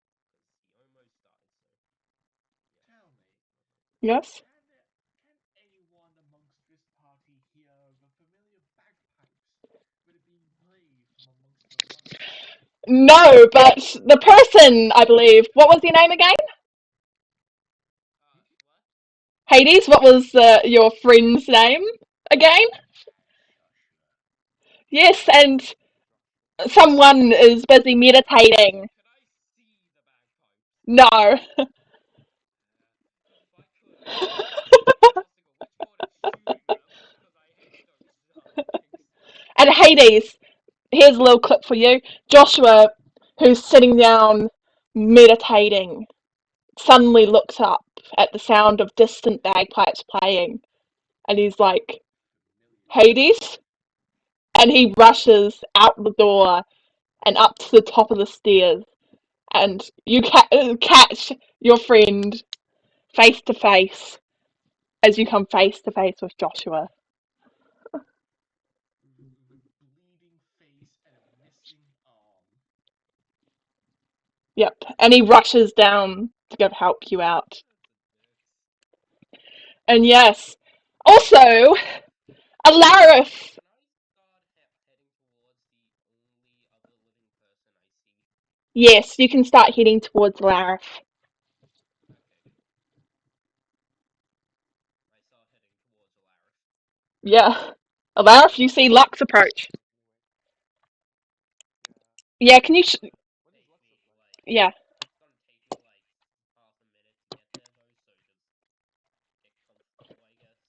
he almost died. So yeah, Tell me, not good. Yes. can anyone amongst this party hear the familiar bagpipes that are being played from amongst the monkeys? No, but the person, I believe, what was your name again? What? Hades, what was your friend's name again? Joshua. Yes, and Joshua. someone is busy meditating. Can I see the bagpipes? No. If I could, I would be asking which one is shooting them because I hate those things. And Hades, here's a little clip for you. Joshua, who's sitting down meditating, suddenly looks up at the sound of distant bagpipes playing, and he's like, Familiar sound. Hades? And he rushes out the door and up to the top of the stairs, and you catch your friend face to face as you come face to face with Joshua. With a bleeding face and a missing arm. Yep, and he rushes down to go help you out. That's a dicks. And yes, also, Alarith. Can I start heading towards the only other living person I see? Yes, you can start heading towards Alarith. Okay, cool. I start heading towards Alarith. Yeah. Alarith, you see Lux approach. Making way. Yeah. Yeah, can you. It's gonna What does take Lux look me like? like Yeah. it's gonna take me like half a minute to get there though, so just get comfortable, I guess.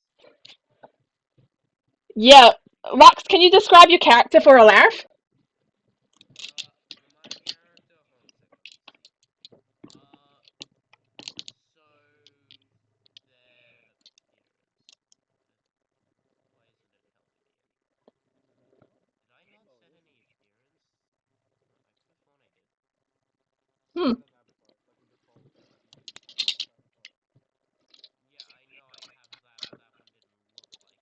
Yeah. Lux, can you describe your character for Alarith? Uh, my character. Hold on a sec. Let me see. Uh, so their appearance. Why isn't it helping me anymore? Did I not Oh, set this. any appearance? I could have sworn I did. Hmm. Set an avatar, like a default NPC avatar. Yeah, I know I have that, but that one didn't look like it.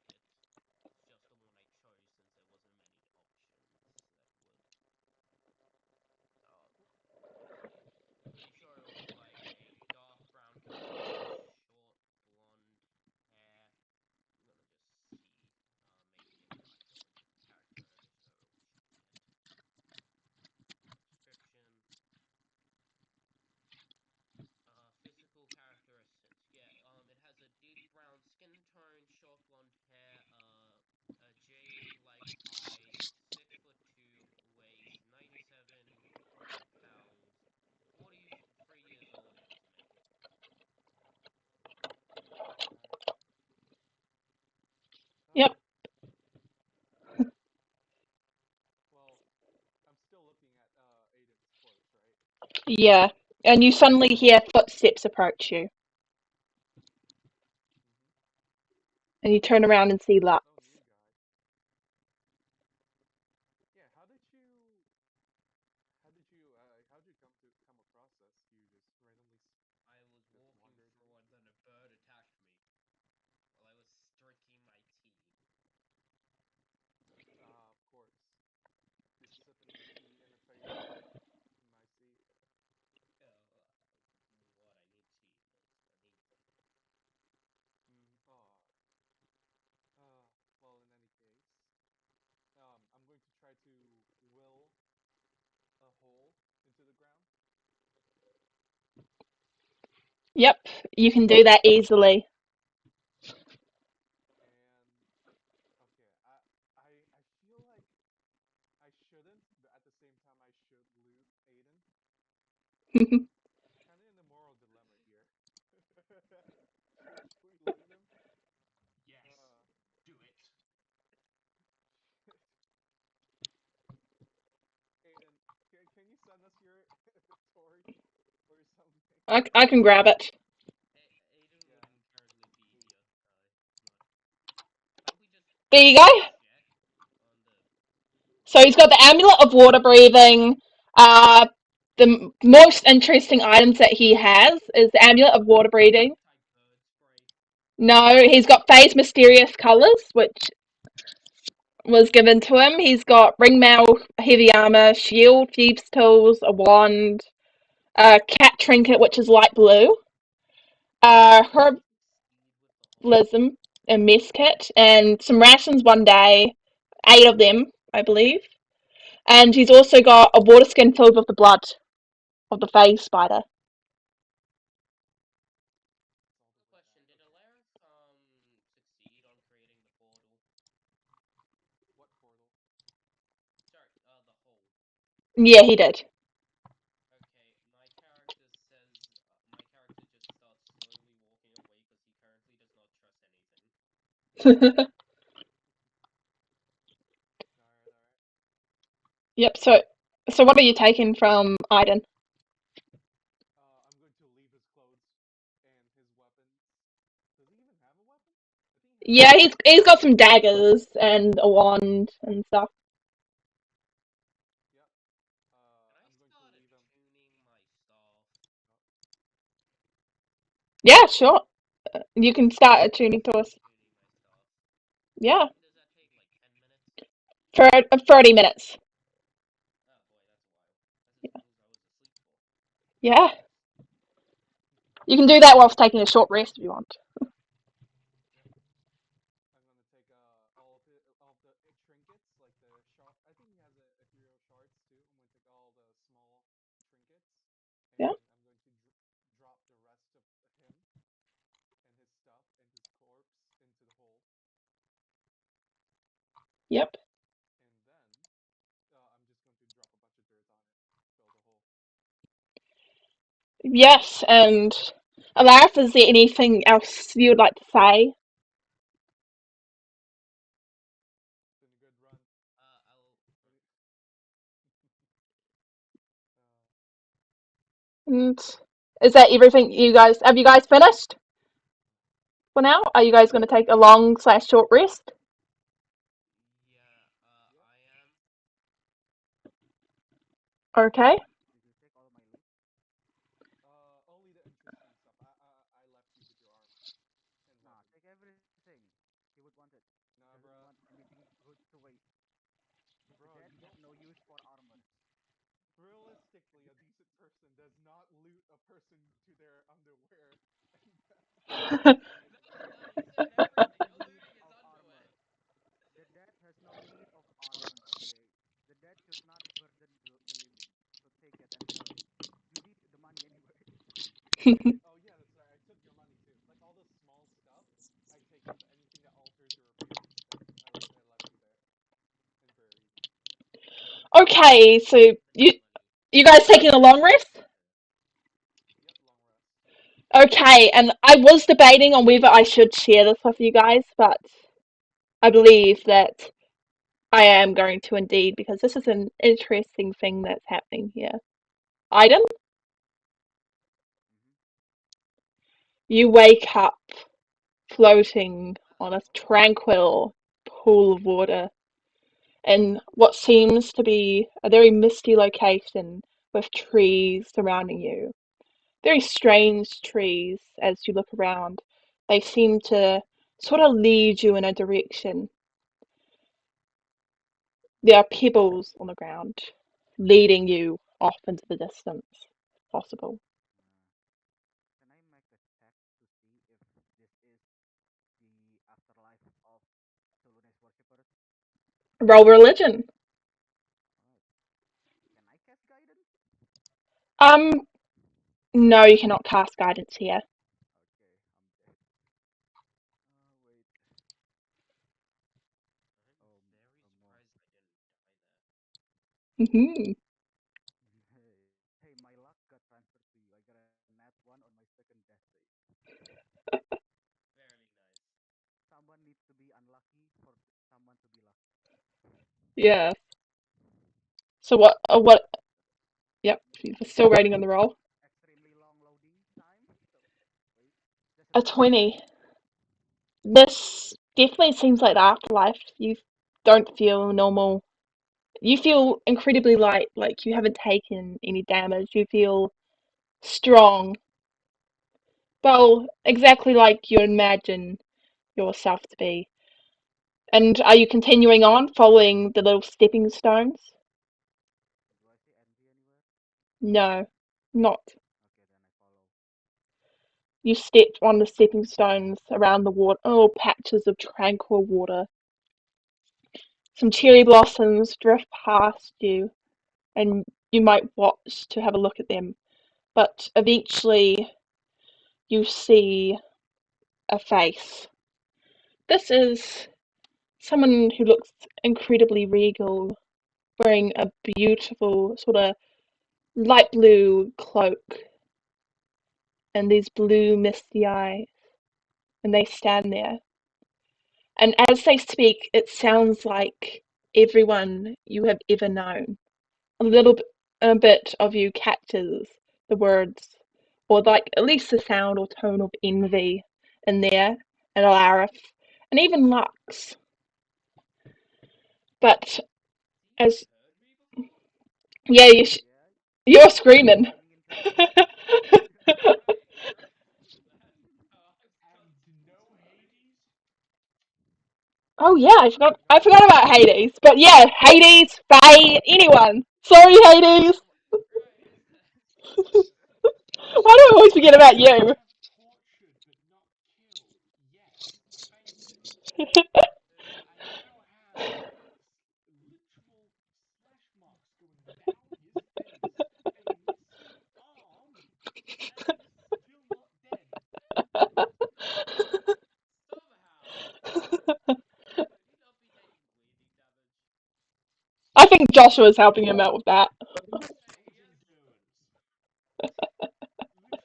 It's just the one I chose since there wasn't many options. Yeah, and you suddenly hear footsteps approach you, Mm-hmm. and you turn around and see Lux. Oh, new guy. Yeah. How did you come across us? You just randomly I was just walking wandered in. through and then a bird attacked me while I was drinking my tea. Ah, of course. Just sipping your tea in a Feywild. I see. What? I need tea first. I need. Ah. Well, in any case, I'm going to try to will a hole into the ground. Yep, you can do that easily. And okay, I feel like I shouldn't, but at the same time I should loot Aiden. Kind of in a moral dilemma here. Should we loot him? Yes, Uh, do it. Aiden, can you send us your inventory or something? I can grab it. Aiden Yeah, wouldn't currently be please. here. Not. Can't we just There you go. check on the So he's got the amulet of water breathing. The most interesting items that he has is the amulet of water breathing. type bird spray? No, he's got Faye's mysterious colors, which was given to him. He's got ringmail, heavy armor, shield, thieves' tools, a wand, a cat trinket, which is light blue, Can we succeed with the whole? herbalism, a mess kit, and some rations one day, 8 of them, I believe. And he's also got a water skin filled with the blood of the Fae spider. It's all the Quick way question: back. Did Okay. Alarith succeed on creating the portal? What portal? Sorry, the hole. Yeah, he did. Okay, my character just starts slowly walking away because he currently does not trust anything. All right, all right. Yep. So what are you taking from Iden? I'm going to leave his clothes and his weapons. Does he even have a weapon? I think he has a Yeah, sword. he's got some daggers and a wand and stuff. Yep. Can I I'm going to start leave him. attuning my staff? Oh, Yeah, sure. You can start attuning to us. Attuning my staff. How Yeah, long does that take? Like 10 minutes? for 30 minutes. Oh boy, that's a while. That's as little as I was asleep for. Yeah, you can do that whilst taking a short rest if you want. yep. I'm gonna take all of the trinkets, like the shard. I think he has a ethereal shards too. I'm gonna take all the small trinkets, Yeah. and I'm going to drop the rest of him and his stuff and his corpse into the hole, Yep. and then I'm just going to drop a bunch of dirt on it, fill the hole. Yes, and Alarith, is there anything else you would like to say? It's been a good run. I'll. Any- uh, And is that everything you guys have you guys finished for now? Are you guys going to take a long slash short rest? Yeah, yep. I am. Okay. Did you take all my loot? Only the interesting stuff. I left you with your armor and Nah, weapons. take everything. He would want it. He Nah, doesn't want bruh. anything good to waste. The Bro, dead you have don't. no use for armor. Realistically, a decent person does not loot a person to their underwear, and that's No, amazing. no, you said The dead everything. has I'm no need looting his of underwear. armor. The dead has no need of armor, okay? The dead should not burden the living. So take it and sell it. You need the money anyway. Oh yeah, that's right. I took your money too. Like all the small stuff, I take it. But anything that alters your appearance, then I left you there and buried. Okay, so I need money. you guys taking a long rest? Yep, long rest. Okay, and I was debating on whether I should share this with you guys, but I believe that I am going to indeed because this is an interesting thing that's happening here. Iden? You wake up floating on a tranquil pool of water in what seems to be a very misty location with trees surrounding you. Very strange trees as you look around. They seem to sort of lead you in a direction. There are pebbles on the ground, leading you off into the distance, if possible. Can I make a check to see if this is the afterlife of Solonis worshippers? Roll religion. Alright. Can I cast guidance? Um, no, you cannot cast guidance here. Okay, I'm dead. Wait. I'm very Oh no. surprised I didn't die there. Hmm. Hey, my luck got transferred to you. I got a nat one on my second death save. Very nice. Someone needs to be unlucky for someone to be lucky. Yeah. So what? What? Yep. You're I got still waiting on the roll. extremely long loading time. So wait, just a A second. 20. This definitely seems like the afterlife. You don't feel normal. You feel incredibly light, like you haven't taken any damage. You feel strong. Well, exactly like you imagine yourself to be. And are you continuing on following the little stepping stones? Do I see NG anywhere? No, not. Okay, then I follow. You step on the stepping stones around the water, oh, patches of tranquil water. Some cherry blossoms drift past you, and you might watch to have a look at them. But eventually, you see a face. This is someone who looks incredibly regal, wearing a beautiful sort of light blue cloak and these blue misty eyes, and they stand there. And as they speak, it sounds like everyone you have ever known. A bit of you catches the words, or like at least the sound or tone of envy in there, and Alarith, and even Lux. But Has he as heard me before? yeah, Yeah, you're you keep screaming. running into Hades. Right, right. That, I'm And not no surprised. Hades? Oh yeah, I forgot. You I know, forgot about Hades. But yeah, Hades, Faye, anyone. Sorry, Hades. Right. Why do I always forget about I you? have tortured but not killed. Yes, offensive. I now have literal slash marks going down his face, a missing arm, and he's still not dead. Somehow, could he not be taking bleeding damage? I think Joshua's helping him out with that. Seconds Yes. endurance. Literally, I kid you not,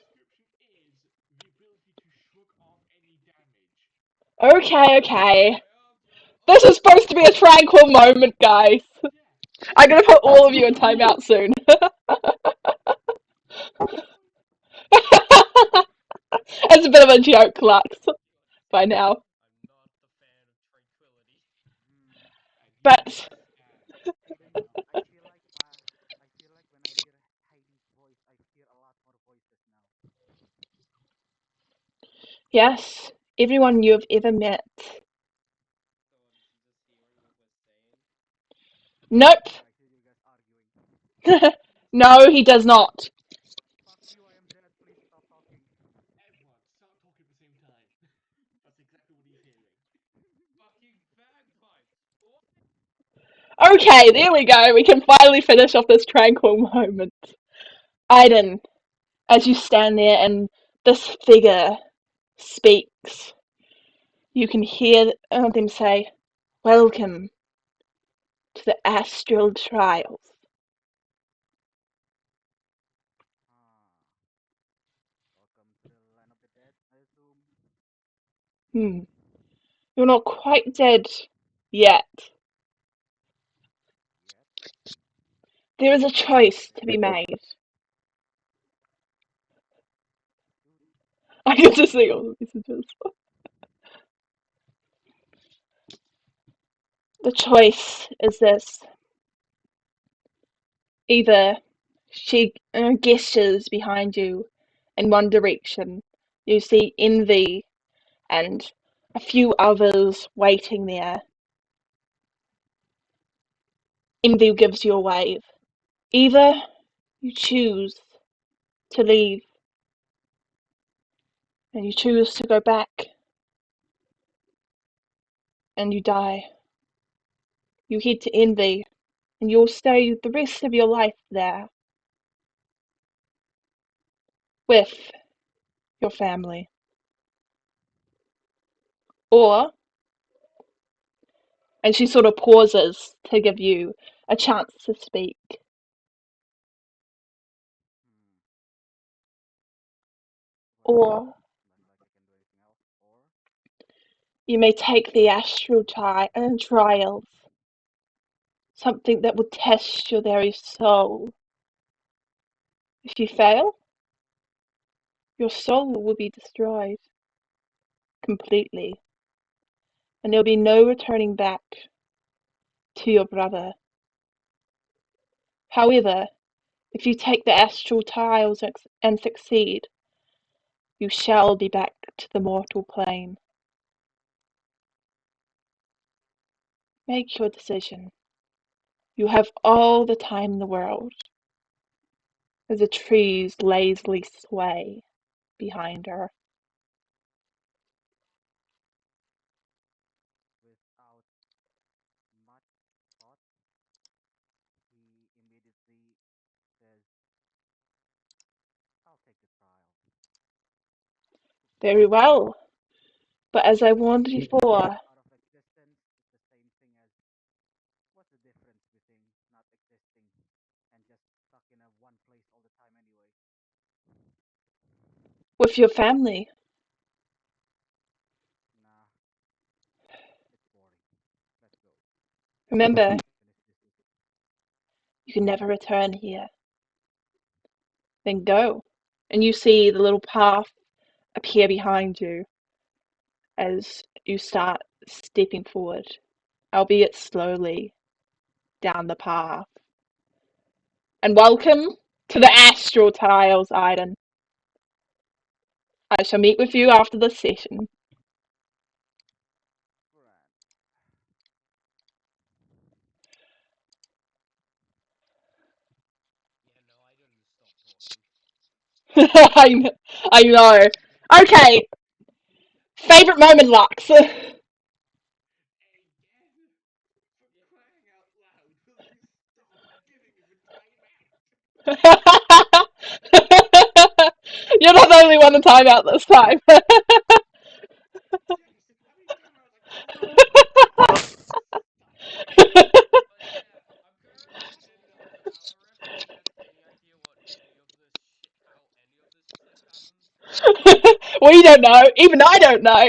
the description is the ability to shrug off any damage. Okay, okay. My arms are up. This is Oh, supposed to be a tranquil moment, guys. Yeah, I'm gonna put all of you in timeout soon. seriously? It's a bit of a joke, Lux, you by understand? now. I'm not the fan of tranquility. hmm, And he But understands. I Timeout. I feel like when I hear Hades' voice, I hear a lot more voices now. yes, everyone you've ever met. So what is he just hearing what we're saying? Nope. Yeah, I hear you guys arguing. No, he does not. Fuck you, I am dead. Please stop talking. Everyone, start talking at the same time. That's exactly what he's hearing. Fucking bagpipes. What? Okay, there we go. We can finally finish off this tranquil moment. Aiden, as you stand there and this figure speaks, you can hear them say, "Welcome to the astral trials." Ah, welcome to the land of the dead, I assume. Hmm. You're not quite dead yet. Yet. There is a When will I choice be to dead? be made. Dude, get to see all the messages. The choice is this. Either she gestures behind you in one direction. You see Envy and a few others waiting there. Envy gives you a wave. Either you choose to leave and you choose to go back and you die. You head to Envy and you'll stay the rest of your life there with your family. Or, and she sort of pauses to give you a chance to speak. Hmm. Well, Or looks like I can do anything else. Or you may take the astral trials, something that will test your very soul. If you fail, your soul will be destroyed completely, and there'll be no returning back to your brother. However, if you take the astral trials and succeed, you shall be back to the mortal plane. Make your decision. You have all the time in the world, as the trees lazily sway behind her. without much thought, he immediately says, I'll take the trial. Very well. But as I warned before, Out of existence is the same thing as what's the difference between not existing and just stuck in a one place all the time anyway? with your family, Nah, it's boring. Let's go. remember, Finish this visit. you can never return here. Then go. And you see the little path appear behind you as you start stepping forward, albeit slowly, down the path. And welcome to the Astral Tiles, Aiden. I shall meet with you after this session. Grand. Yeah, no, I didn't stop talking. I know. Okay, favorite moment, Lux. Again? For Yeah. crying out loud, will you stop giving me the timeout? You're not the only one to time out this time. Yes, how many timeouts I gotta do before you tell me to stop? But yeah, I'm currently in power rift. I don't have any idea what any of this shit, how any of this shit happens. We don't know. Even I don't know.